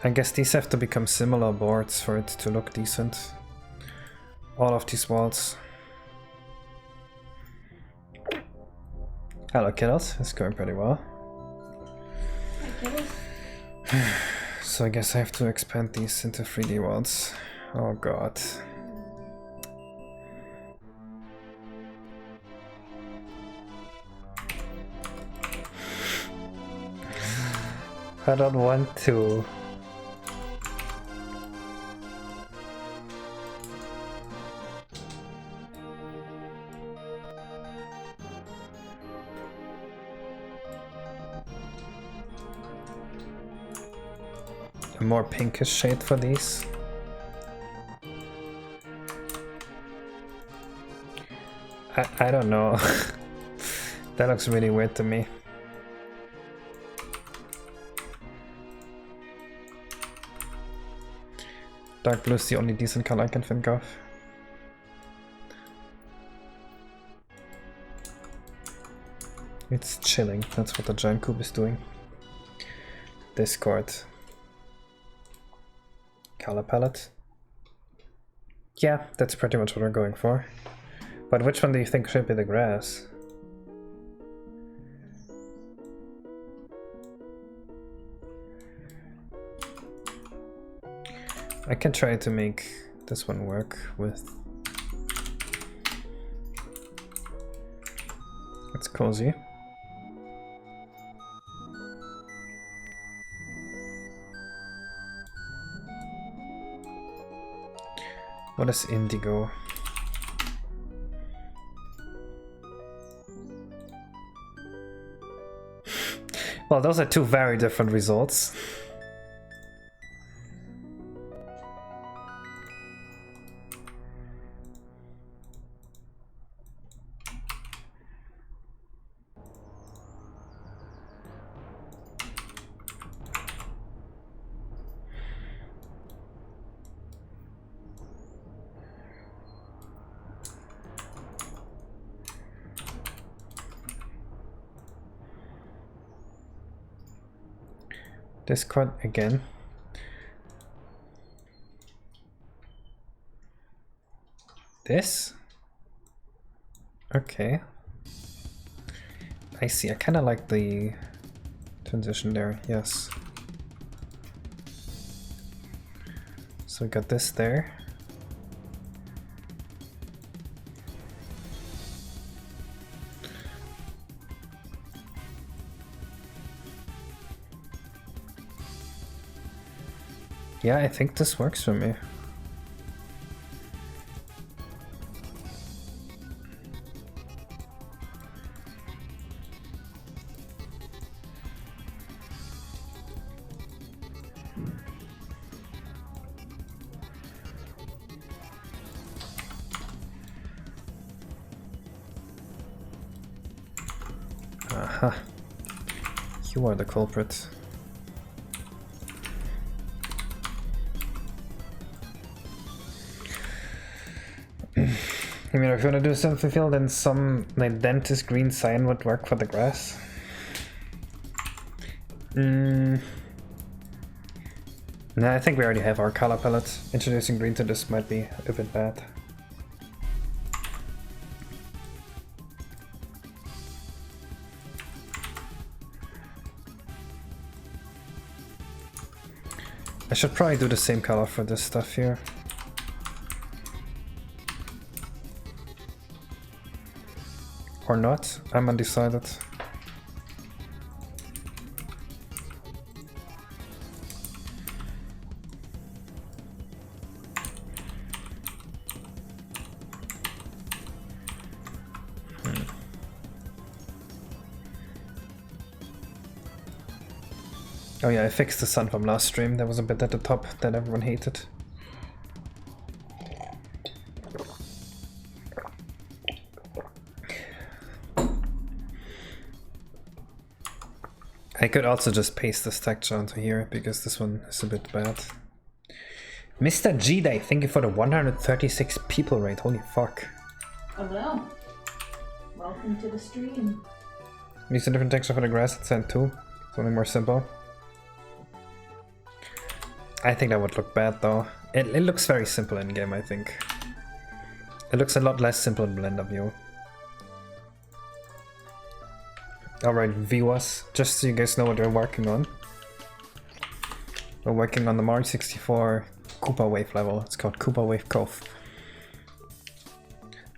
I guess these have to become similar boards for it to look decent. All of these walls. Hello kiddos, it's going pretty well. Hi, kiddos. So I guess I have to expand these into 3D worlds. Oh god. I don't want to. A more pinkish shade for these. I don't know. That looks really weird to me. Dark blue is the only decent color I can think of. It's chilling, that's what the giant cube is doing. Discord. Color palette. Yeah, that's pretty much what we're going for. But which one do you think should be the grass? I can try to make this one work with... It's cozy. What is indigo? Well, those are two very different results. Discord again. This? Okay. I see, I kinda like the transition there, yes. So we got this there. Yeah, I think this works for me. Aha. You are the culprit. I mean, if you want to do something fill, then some like dentist green cyan would work for the grass. No, I think we already have our color palette. Introducing green to this might be a bit bad. I should probably do the same color for this stuff here. Or not, I'm undecided. Oh yeah, I fixed the sun from last stream. There was a bit at the top that everyone hated. I could also just paste this texture onto here, because this one is a bit bad. Mr. G-Day, thank you for the 136 people rate, holy fuck. Hello. Welcome to the stream. Use a different texture for the grass at Sand 2. Something more simple. I think that would look bad though. It looks very simple in game, I think. It looks a lot less simple in Blender View. Alright, viewers, just so you guys know what we're working on. We're working on the Mario 64 Koopa Wave level. It's called Koopa Wave Cove.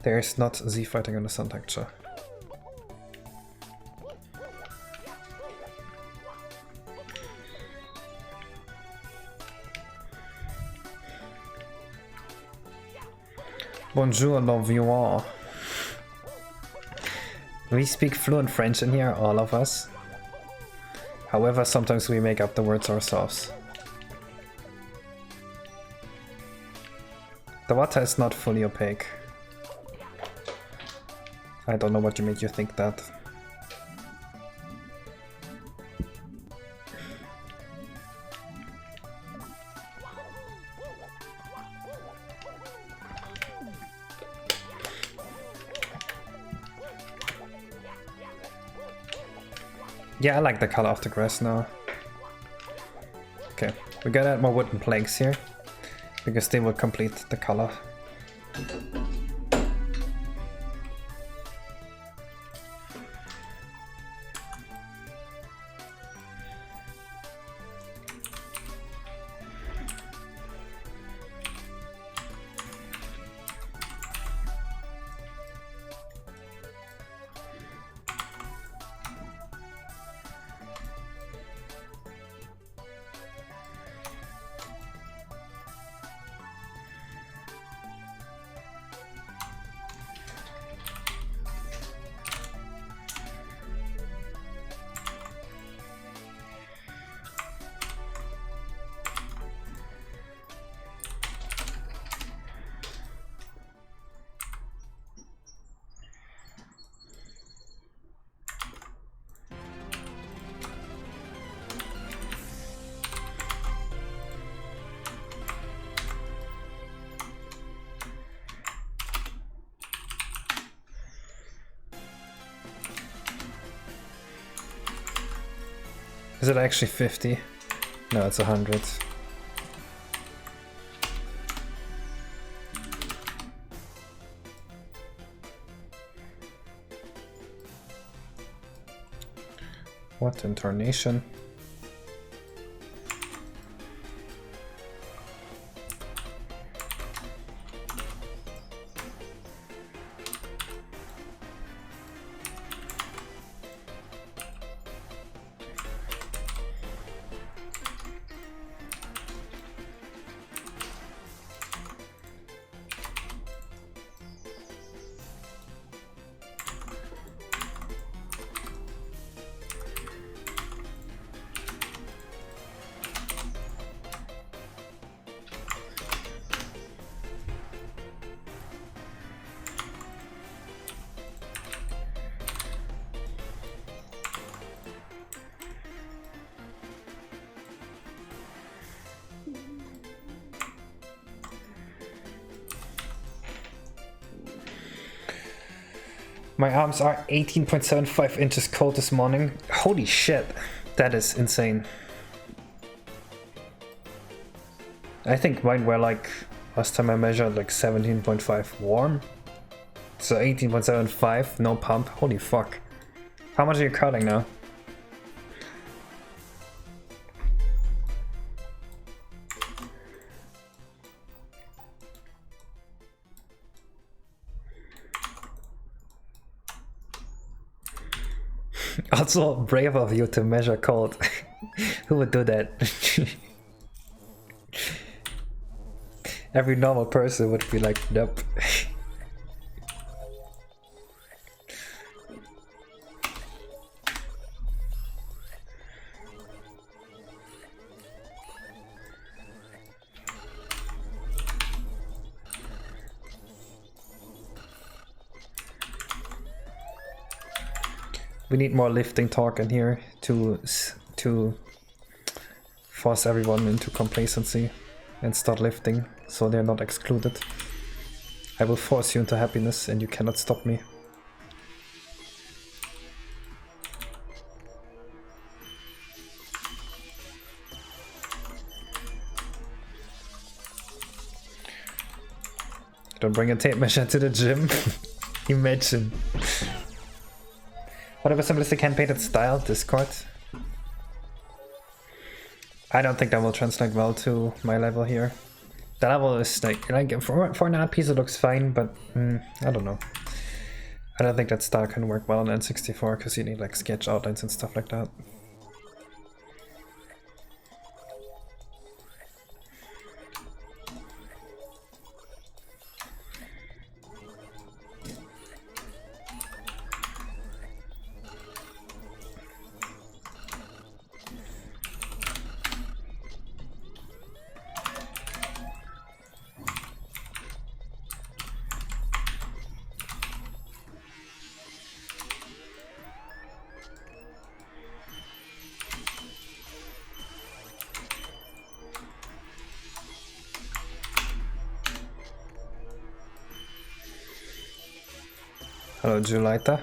There's not Z fighting on the sun texture. Bonjour, nos viewers. We speak fluent French in here, all of us. However, sometimes we make up the words ourselves. The water is not fully opaque. I don't know what made you think that. Yeah, I like the color of the grass now. Okay, we gotta add more wooden planks here, because they will complete the color. Is it actually 50? No, it's 100. What intonation? My arms are 18.75 inches cold this morning. Holy shit, that is insane. I think mine were like, last time I measured, like 17.5 warm. So 18.75, no pump. Holy fuck. How much are you curling now? Also brave of you to measure cold. Who would do that? Every normal person would be like, nope. We need more lifting talk in here to force everyone into complacency and start lifting so they're not excluded. I will force you into happiness and you cannot stop me. Don't bring a tape measure to the gym. Imagine. Whatever simplistic hand-painted style, Discord. I don't think that will translate well to my level here. The level is like for an art piece it looks fine, but I don't know. I don't think that style can work well on N64 because you need like sketch outlines and stuff like that. Hello, Julita.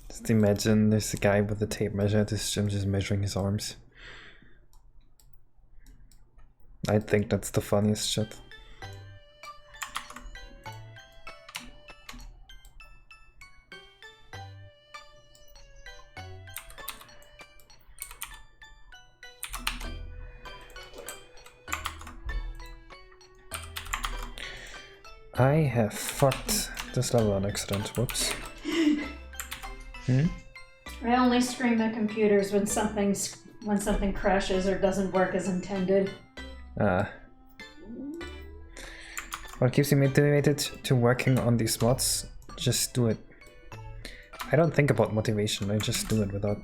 Just imagine there's a guy with a tape measure at this gym just measuring his arms. I think that's the funniest shit. I have fucked this level on accident. Whoops. I only scream at computers when something crashes or doesn't work as intended. What keeps you motivated to working on these mods? Just do it. I don't think about motivation, I just do it without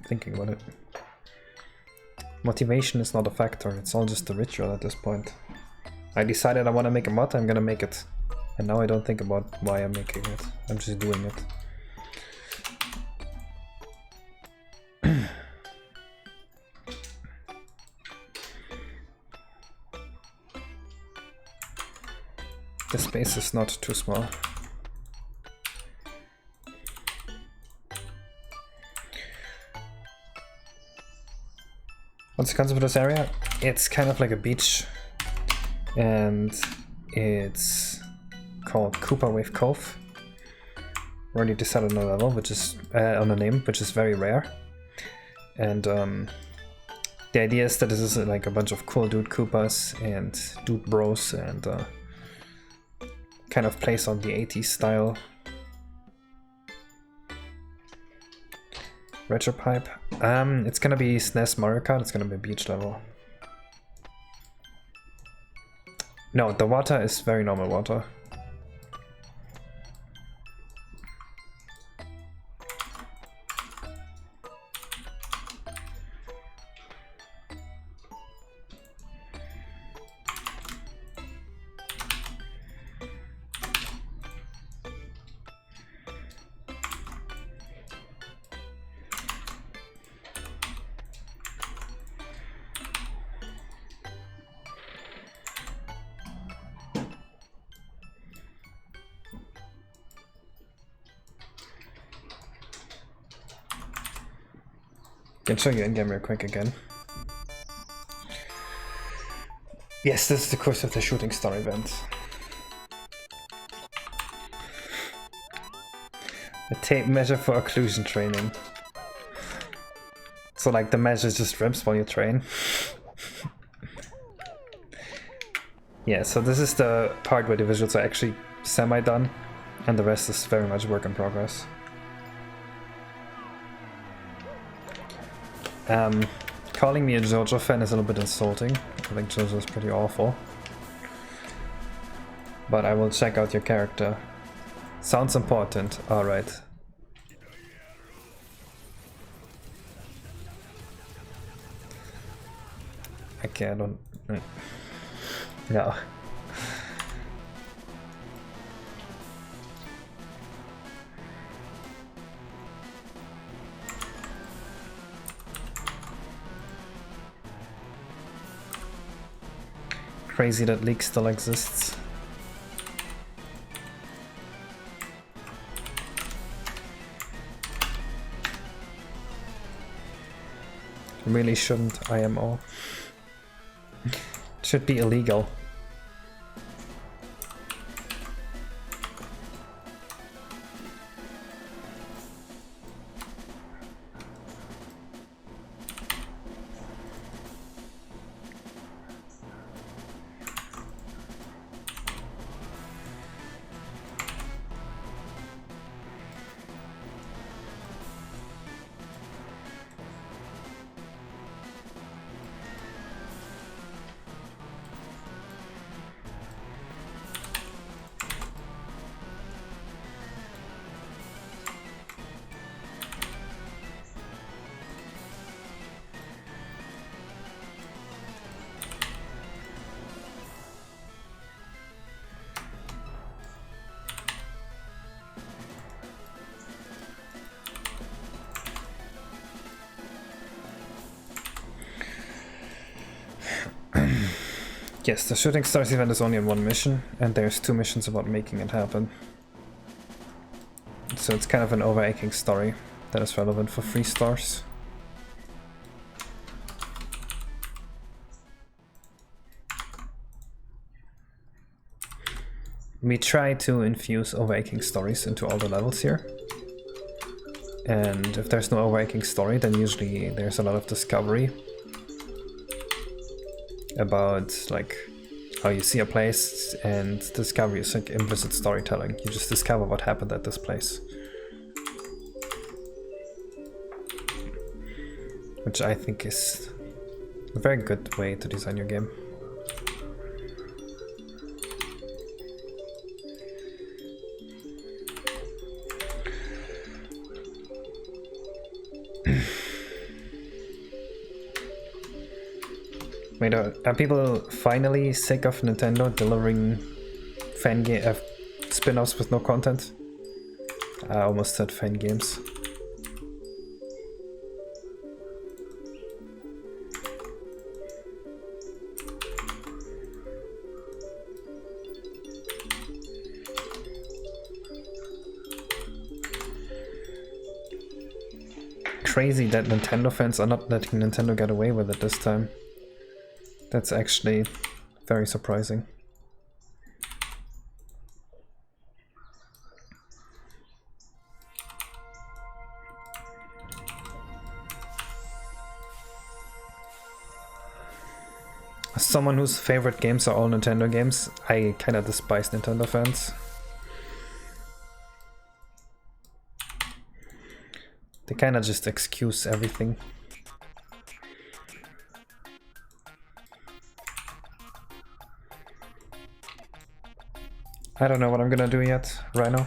thinking about it. Motivation is not a factor, it's all just a ritual at this point. I decided I want to make a mod, I'm gonna make it. And now I don't think about why I'm making it. I'm just doing it. The space is not too small. What's the concept of this area? It's kind of like a beach, and it's called Koopa Wave Cove. We already decided on a level, which is on a name, which is very rare. And the idea is that this is like a bunch of cool dude Koopas and dude bros, and kind of plays on the 80s style. Retropipe. It's gonna be SNES Mario Kart, it's gonna be beach level. No, the water is very normal water. Can show you in-game real quick again. Yes, this is the course of the shooting star event. A tape measure for occlusion training. So like the measure just rips while you train. Yeah, so this is the part where the visuals are actually semi-done, and the rest is very much work in progress. Calling me a JoJo fan is a little bit insulting. I think JoJo is pretty awful. But I will check out your character. Sounds important. Alright. Okay, I don't... No. Crazy that Leak still exists. Really shouldn't IMO. Should be illegal. Yes, the Shooting Stars event is only on one mission, and there's 2 missions about making it happen. So it's kind of an overarching story that is relevant for 3 stars. We try to infuse overarching stories into all the levels here. And if there's no overarching story, then usually there's a lot of discovery about like how you see a place, and discovery is like implicit storytelling. You just discover what happened at this place. Which I think is a very good way to design your game. Wait, are people finally sick of Nintendo delivering spin-offs with no content. I almost said fan games. Crazy that Nintendo fans are not letting Nintendo get away with it this time. That's actually very surprising. As someone whose favorite games are all Nintendo games, I kinda despise Nintendo fans. They kinda just excuse everything. I don't know what I'm gonna do yet, Rhino.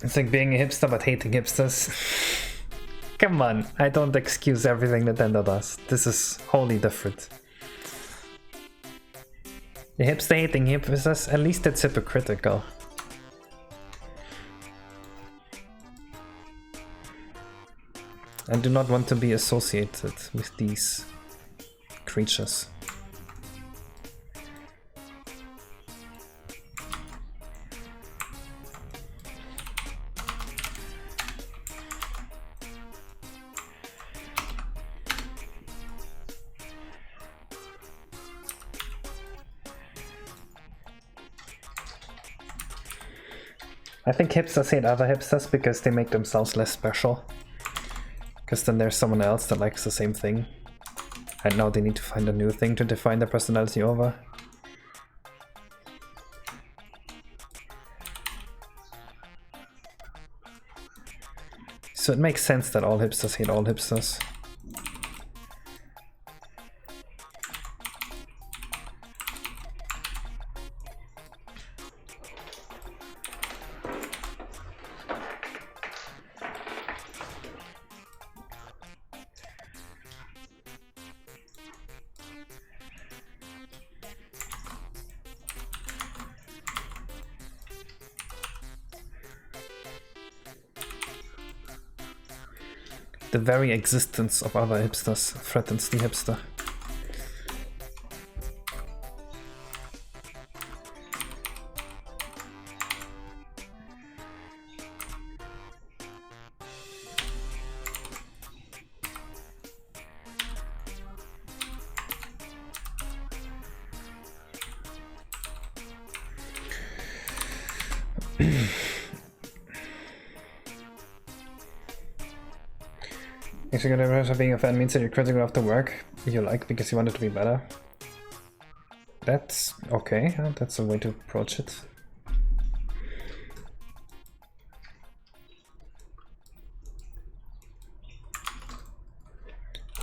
It's like being a hipster but hating hipsters. Come on, I don't excuse everything Nintendo does. This is wholly different. The hipster hating hipsters, at least it's hypocritical. I do not want to be associated with these creatures. I think hipsters hate other hipsters because they make themselves less special. Because then there's someone else that likes the same thing. And now they need to find a new thing to define their personality over. So it makes sense that all hipsters hate all hipsters. The very existence of other hipsters threatens the hipster. Actually, being a fan means that you're critical of the work you like because you want it to be better. That's okay, that's a way to approach it.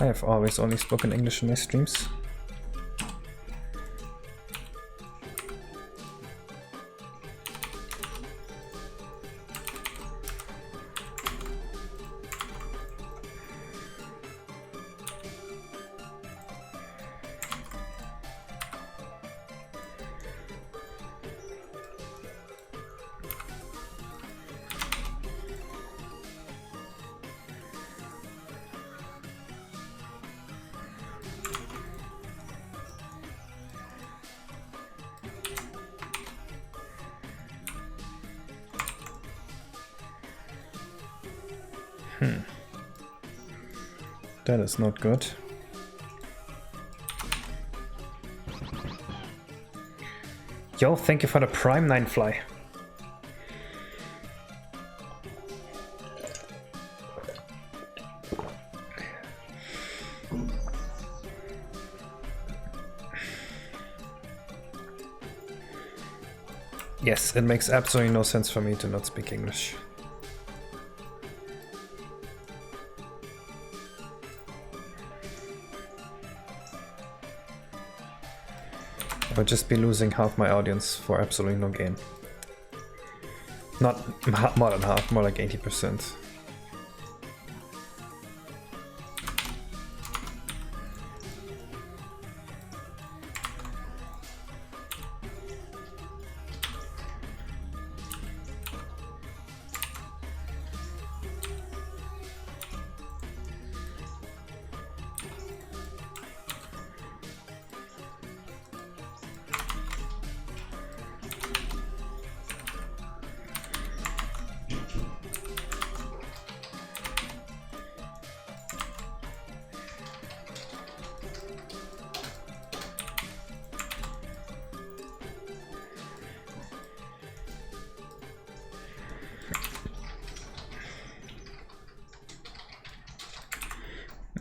I have always only spoken English in my streams. That is not good. Yo, thank you for the Prime 9 fly. Yes, it makes absolutely no sense for me to not speak English. I would just be losing half my audience for absolutely no gain. Not more than half, more like 80%.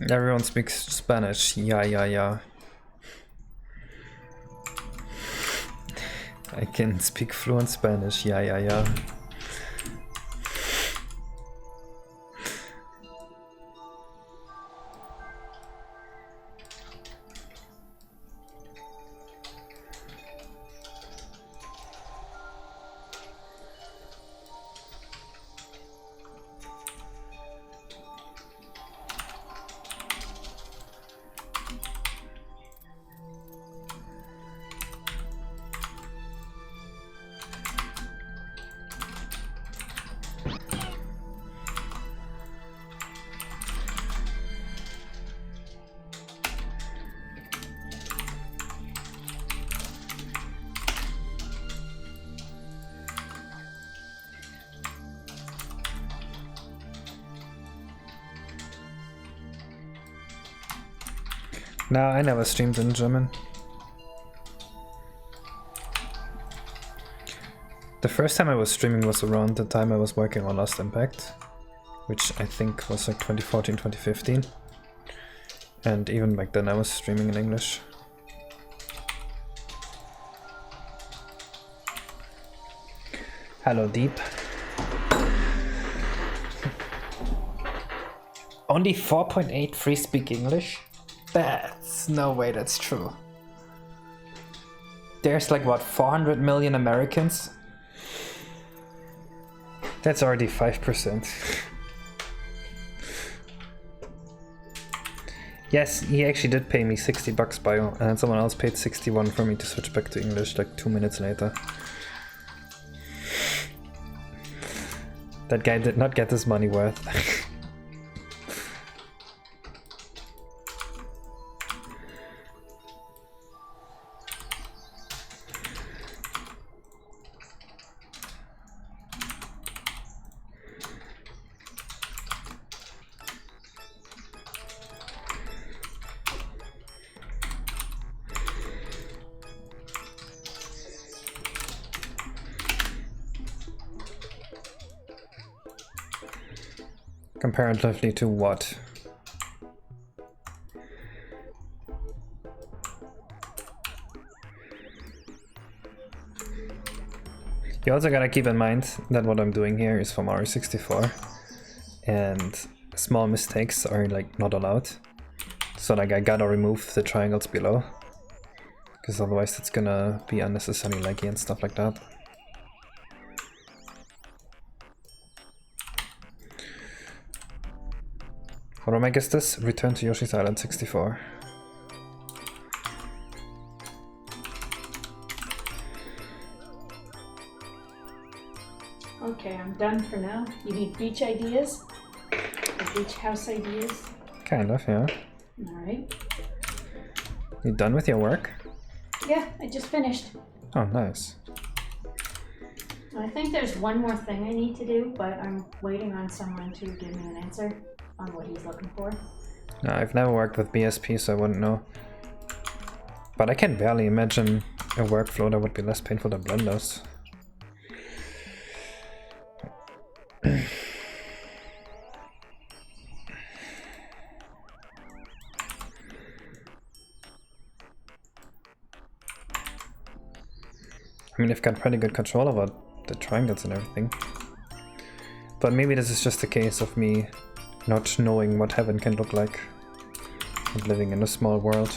Everyone speaks Spanish. Yeah. I can speak fluent Spanish. Yeah. No, I never streamed in German. The first time I was streaming was around the time I was working on Lost Impact, which I think was like 2014, 2015. And even back then I was streaming in English. Hello, Deep. Only 4.8 free speak English? That's no way that's true. There's like what, 400 million Americans? That's already 5%. Yes, he actually did pay me 60 bucks bio, and someone else paid 61 for me to switch back to English like 2 minutes later. That guy did not get his money worth. Comparatively to what? You also gotta keep in mind that what I'm doing here is for Mario 64, and small mistakes are like not allowed. So like I gotta remove the triangles below, because otherwise it's gonna be unnecessarily laggy and stuff like that. What do I guess this? Return to Yoshi's Island 64. Okay, I'm done for now. You need beach ideas? Or beach house ideas? Kind of, yeah. Alright. You done with your work? Yeah, I just finished. Oh, nice. I think there's one more thing I need to do, but I'm waiting on someone to give me an answer on what he's looking for. No, I've never worked with BSP, so I wouldn't know. But I can barely imagine a workflow that would be less painful than Blender's. I mean, I've got pretty good control over the triangles and everything. But maybe this is just a case of me not knowing what heaven can look like and living in a small world.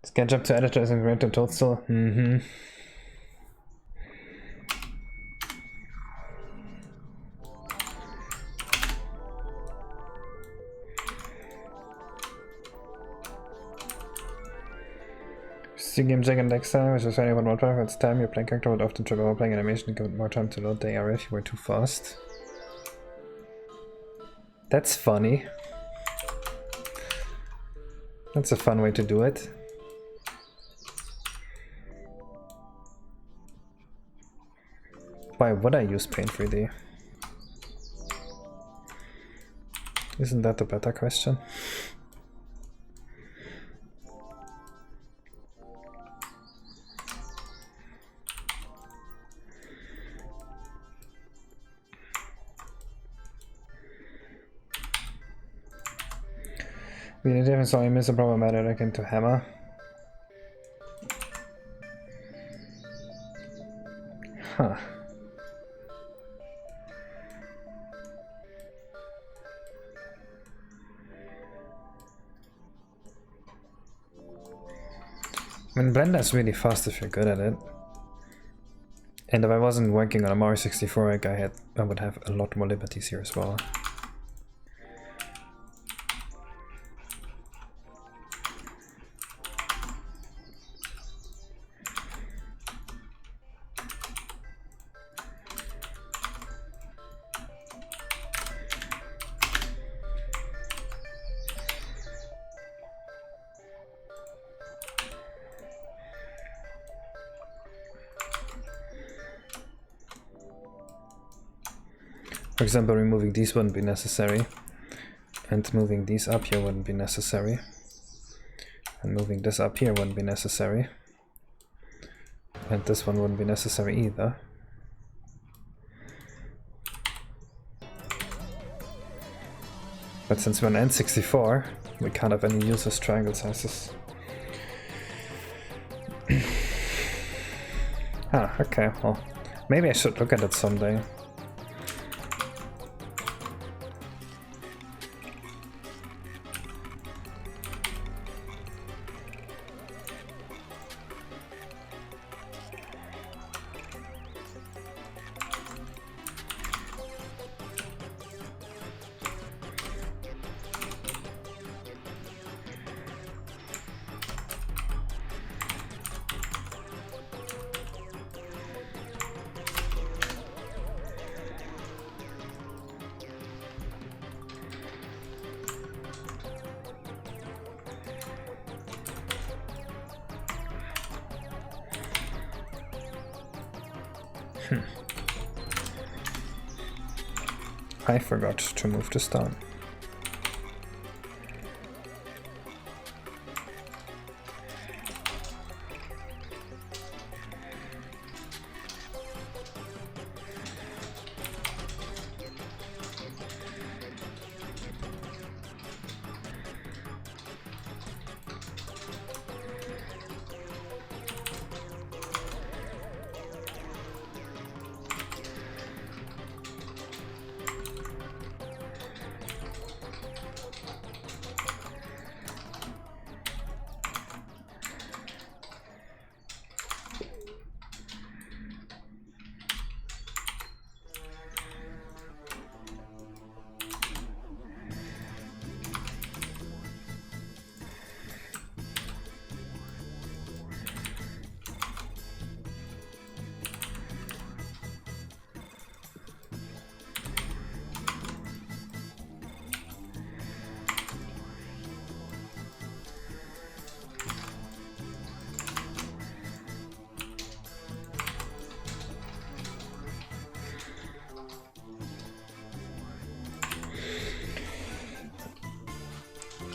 Scan jump to editors and grant a toadstool. See game check and next time, which is only 1 more time. It's time your playing character would often trigger while playing animation to give it more time to load the area if you were too fast. That's funny. That's a fun way to do it. Why would I use Paint 3D? Isn't that the better question? The difference so I miss a problematic into Hammer. Huh. I mean, Blender's really fast if you're good at it. And if I wasn't working on a Mario 64 egg, I would have a lot more liberties here as well. For example, removing these wouldn't be necessary, and moving these up here wouldn't be necessary, and moving this up here wouldn't be necessary, and this one wouldn't be necessary either. But since we're on N64, we can't have any useless triangle sizes. Ah, okay, well, maybe I should look at it someday. I forgot to move this down.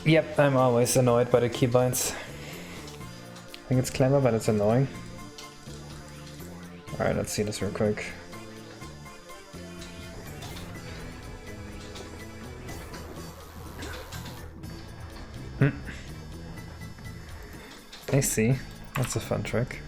Yep, I'm always annoyed by the keybinds. I think it's clever, but it's annoying. Alright, let's see this real quick. I see. That's a fun trick.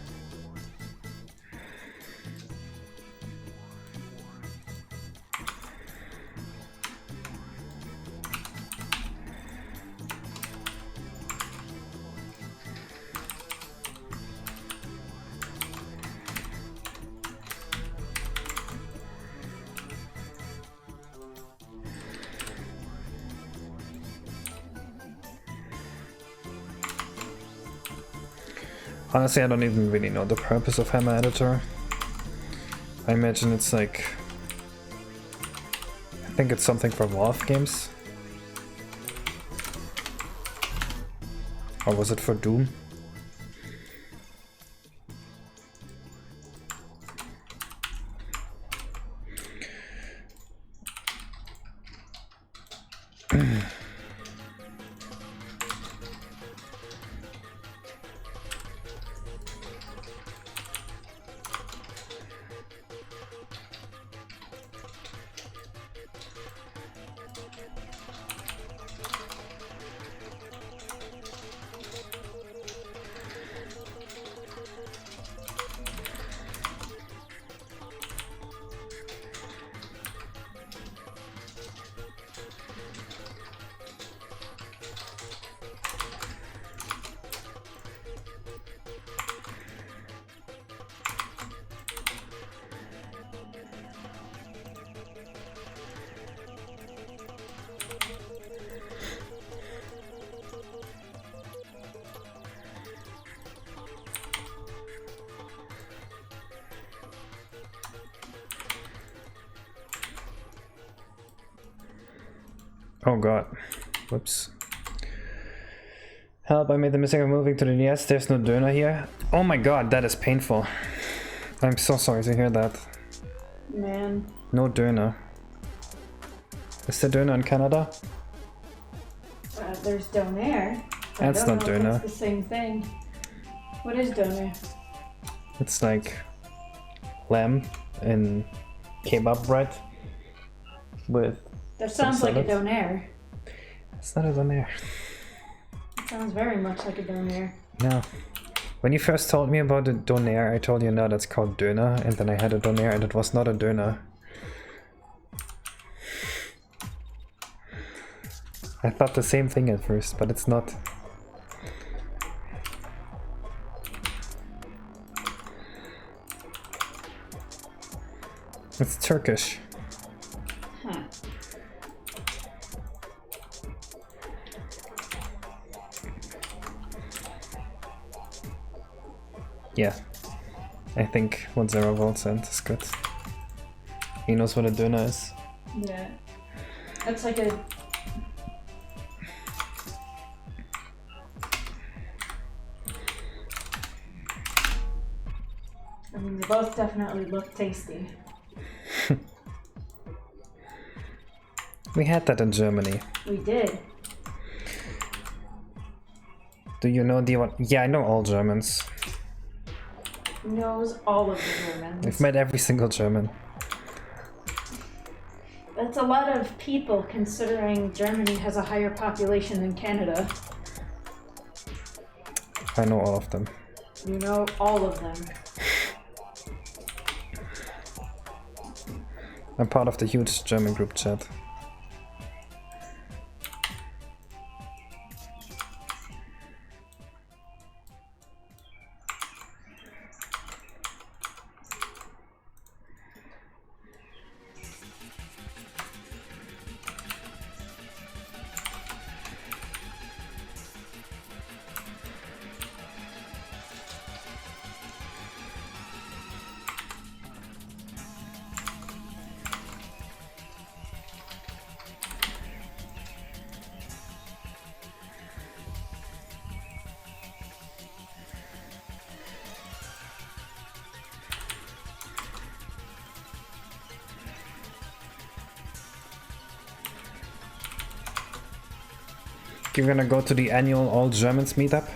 Honestly, I don't even really know the purpose of Hammer Editor. I imagine it's like... I think it's something for Valve games. Or was it for Doom? Oh god. Whoops. Help, I made the mistake of moving to the NES. There's no Döner here. Oh my god, that is painful. I'm so sorry to hear that. Man. No Döner. Is there Döner in Canada? There's Donair. That's not Döner. It's the same thing. What is Donair? It's like lamb in kebab bread with... That sounds like a Donair. It's not a Donair. It sounds very much like a Donair. No. When you first told me about the Donair, I told you no, that's called Döner, and then I had a Donair and it was not a Döner. I thought the same thing at first, but it's not. It's Turkish. Huh. Yeah. I think what Zero Volt sent is good. He knows what a Döner is. Yeah. That's like a... I mean, they both definitely look tasty. We had that in Germany. We did. Do you know the one? Yeah, I know all Germans. Knows all of the Germans. I've met every single German. That's a lot of people considering Germany has a higher population than Canada. I know all of them. You know all of them. I'm part of the huge German group chat. You're gonna go to the annual All Germans meetup?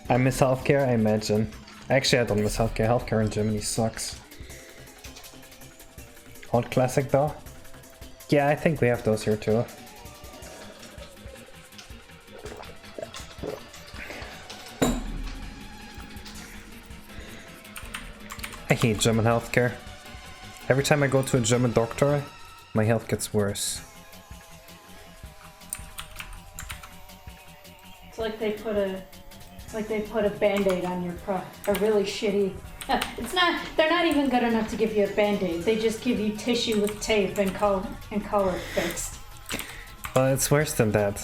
I miss healthcare, I imagine. Actually, I don't miss healthcare. Healthcare in Germany sucks. Old classic though? Yeah, I think we have those here too. I hate German healthcare. Every time I go to a German doctor, my health gets worse. It's like they put a band-aid on your a really shitty. It's not. They're not even good enough to give you a band-aid. They just give you tissue with tape and call it fixed. Well, it's worse than that.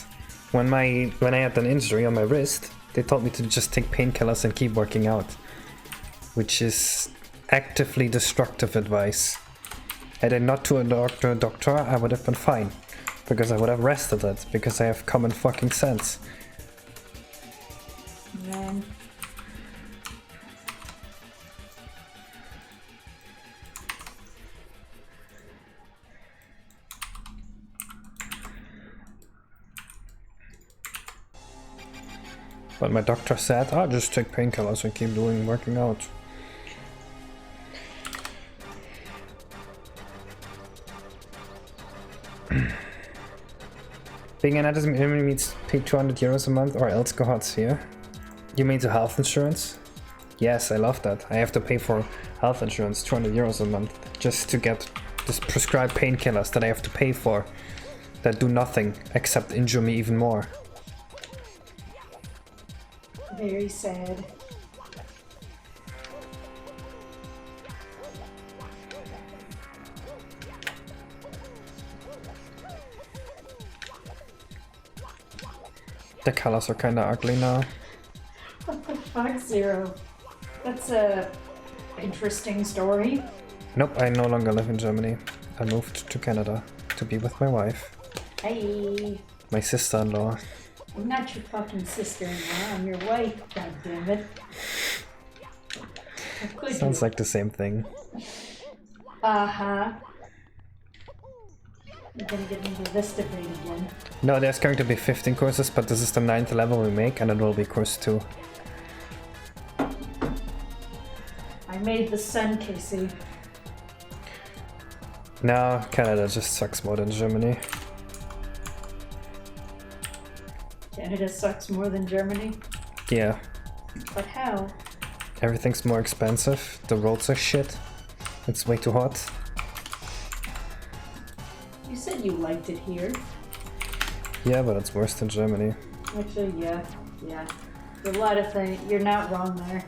When I had an injury on my wrist, they told me to just take painkillers and keep working out, which is actively destructive advice. Had I not to a doctor, I would have been fine, because I would have rested it, because I have common fucking sense. Man. But my doctor said, just take painkillers and keep working out. Being an artist means pay 200 euros a month or else Cohorts here. You mean to health insurance? Yes, I love that. I have to pay for health insurance 200 euros a month just to get this prescribed painkillers that I have to pay for that do nothing except injure me even more. Very sad. The colors are kinda ugly now. What the fuck, Zero? That's a interesting story. Nope, I no longer live in Germany. I moved to Canada to be with my wife. Hey, My sister-in-law. I'm not your fucking sister-in-law. I'm your wife. God damn it. Sounds like the same thing. Uh-huh. I'm gonna get into this debate again. No, there's going to be 15 courses, but this is the 9th level we make, and it will be course 2. I made the sun, Casey. No, Canada just sucks more than Germany. Canada sucks more than Germany. Yeah, But how? everything's more expensive, the roads are shit, it's way too hot. You said you liked it here. Yeah, but it's worse than Germany. Actually, yeah. Yeah. There's a lot of things. You're not wrong there.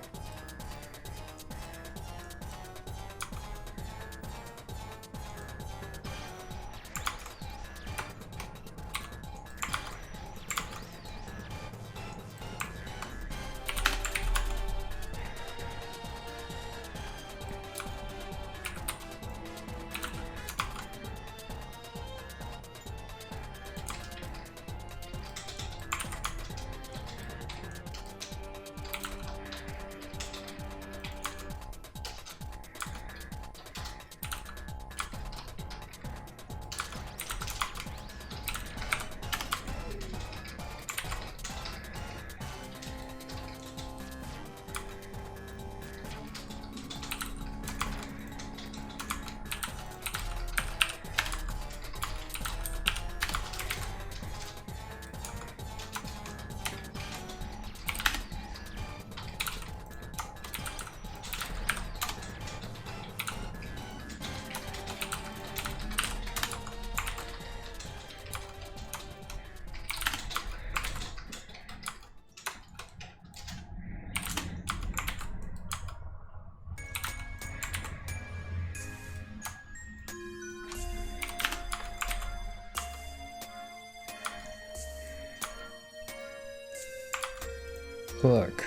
Look.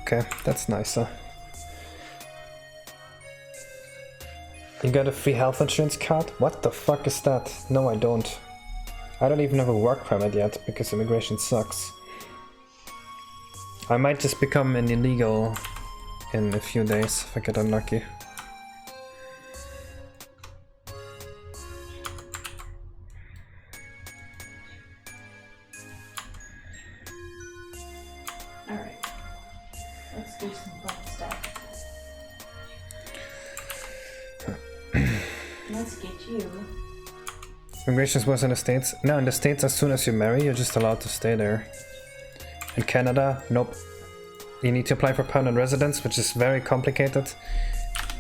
Okay, that's nicer. You got a free health insurance card? What the fuck is that? No, I don't. I don't even have a work permit yet, because immigration sucks. I might just become an illegal in a few days if I get unlucky. Alright. you. Immigration is worse in the States. No, in the States, as soon as you marry, you're just allowed to stay there. In Canada, nope. You need to apply for permanent residence, which is very complicated.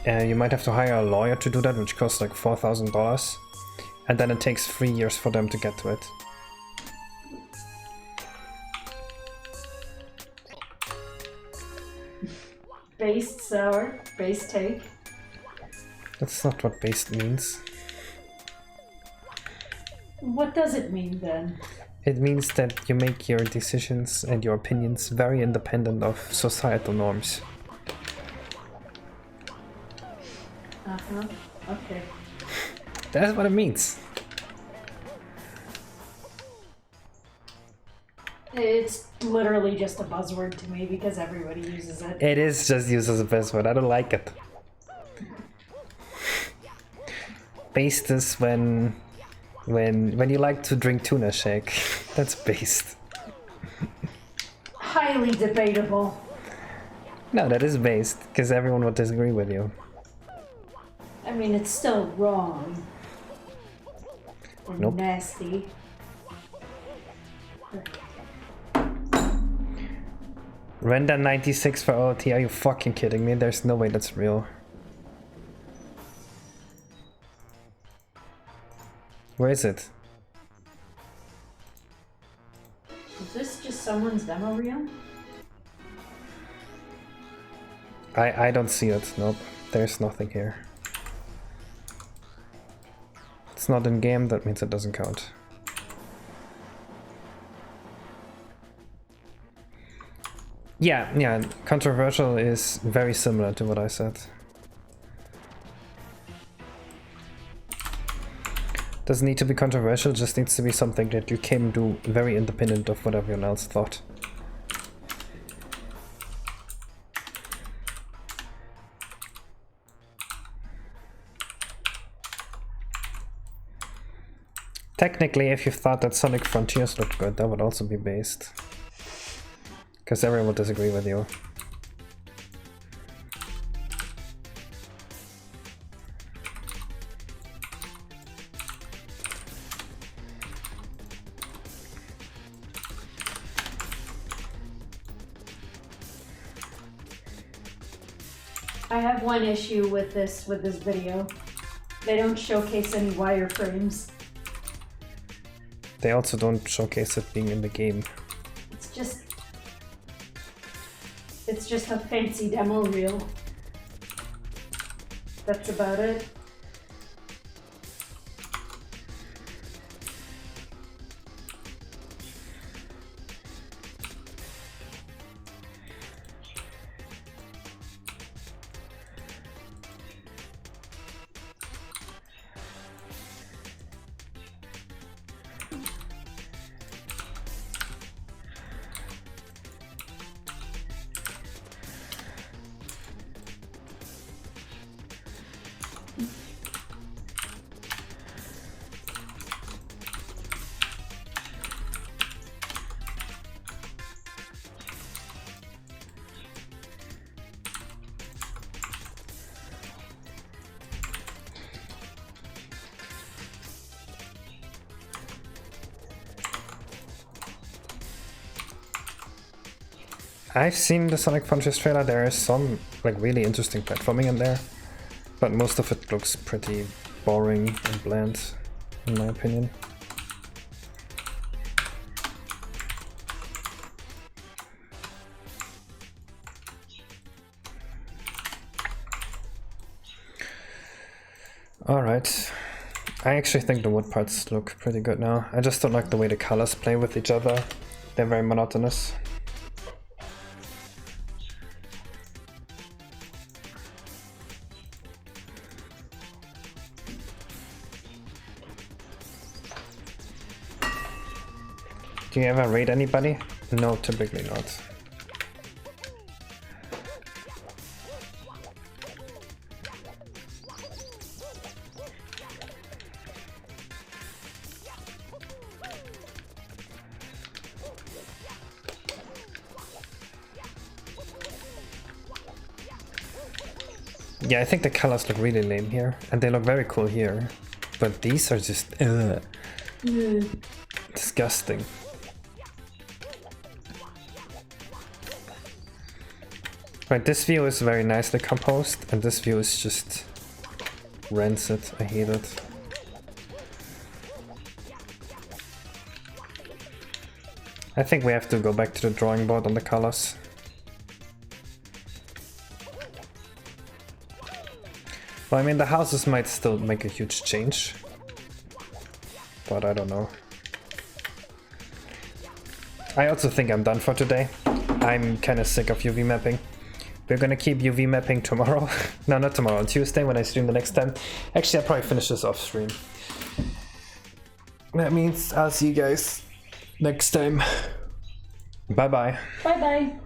You might have to hire a lawyer to do that, which costs like $4,000. And then it takes 3 years for them to get to it. Based sour, based take. That's not what based means. What does it mean then? It means that you make your decisions and your opinions very independent of societal norms. Uh-huh. Okay. That's what it means. It's literally just a buzzword to me because everybody uses it. It is just used as a buzzword. I don't like it. Based is when you like to drink tuna shake. That's based. Highly debatable. No, that is based, because everyone would disagree with you. I mean, it's still wrong. And Nope. nasty. Render 96 for OT, are you fucking kidding me? There's no way that's real. Where is it? Is this just someone's demo reel? I don't see it, nope. There's nothing here. It's not in game, that means it doesn't count. Yeah, controversial is very similar to what I said. Doesn't need to be controversial, just needs to be something that you can do very independent of what everyone else thought. Technically, if you thought that Sonic Frontiers looked good, that would also be based. Because everyone will disagree with you. I have one issue with this video. They don't showcase any wireframes. They also don't showcase it being in the game. It's just a fancy demo reel. That's about it. I've seen the Sonic Frontiers trailer, there is some like really interesting platforming in there, but most of it looks pretty boring and bland, in my opinion. Alright, I actually think the wood parts look pretty good now. I just don't like the way the colors play with each other. They're very monotonous. Do you ever raid anybody? No, typically not. Yeah, I think the colors look really lame here, and they look very cool here. But these are just disgusting. Right, this view is very nicely composed, and this view is just rancid. I hate it. I think we have to go back to the drawing board on the colors. Well, I mean, the houses might still make a huge change, but I don't know. I also think I'm done for today. I'm kind of sick of UV mapping. We're gonna keep UV mapping tomorrow. No, not tomorrow, on Tuesday when I stream the next time. Actually, I'll probably finish this off stream. That means I'll see you guys next time. Bye bye. Bye bye.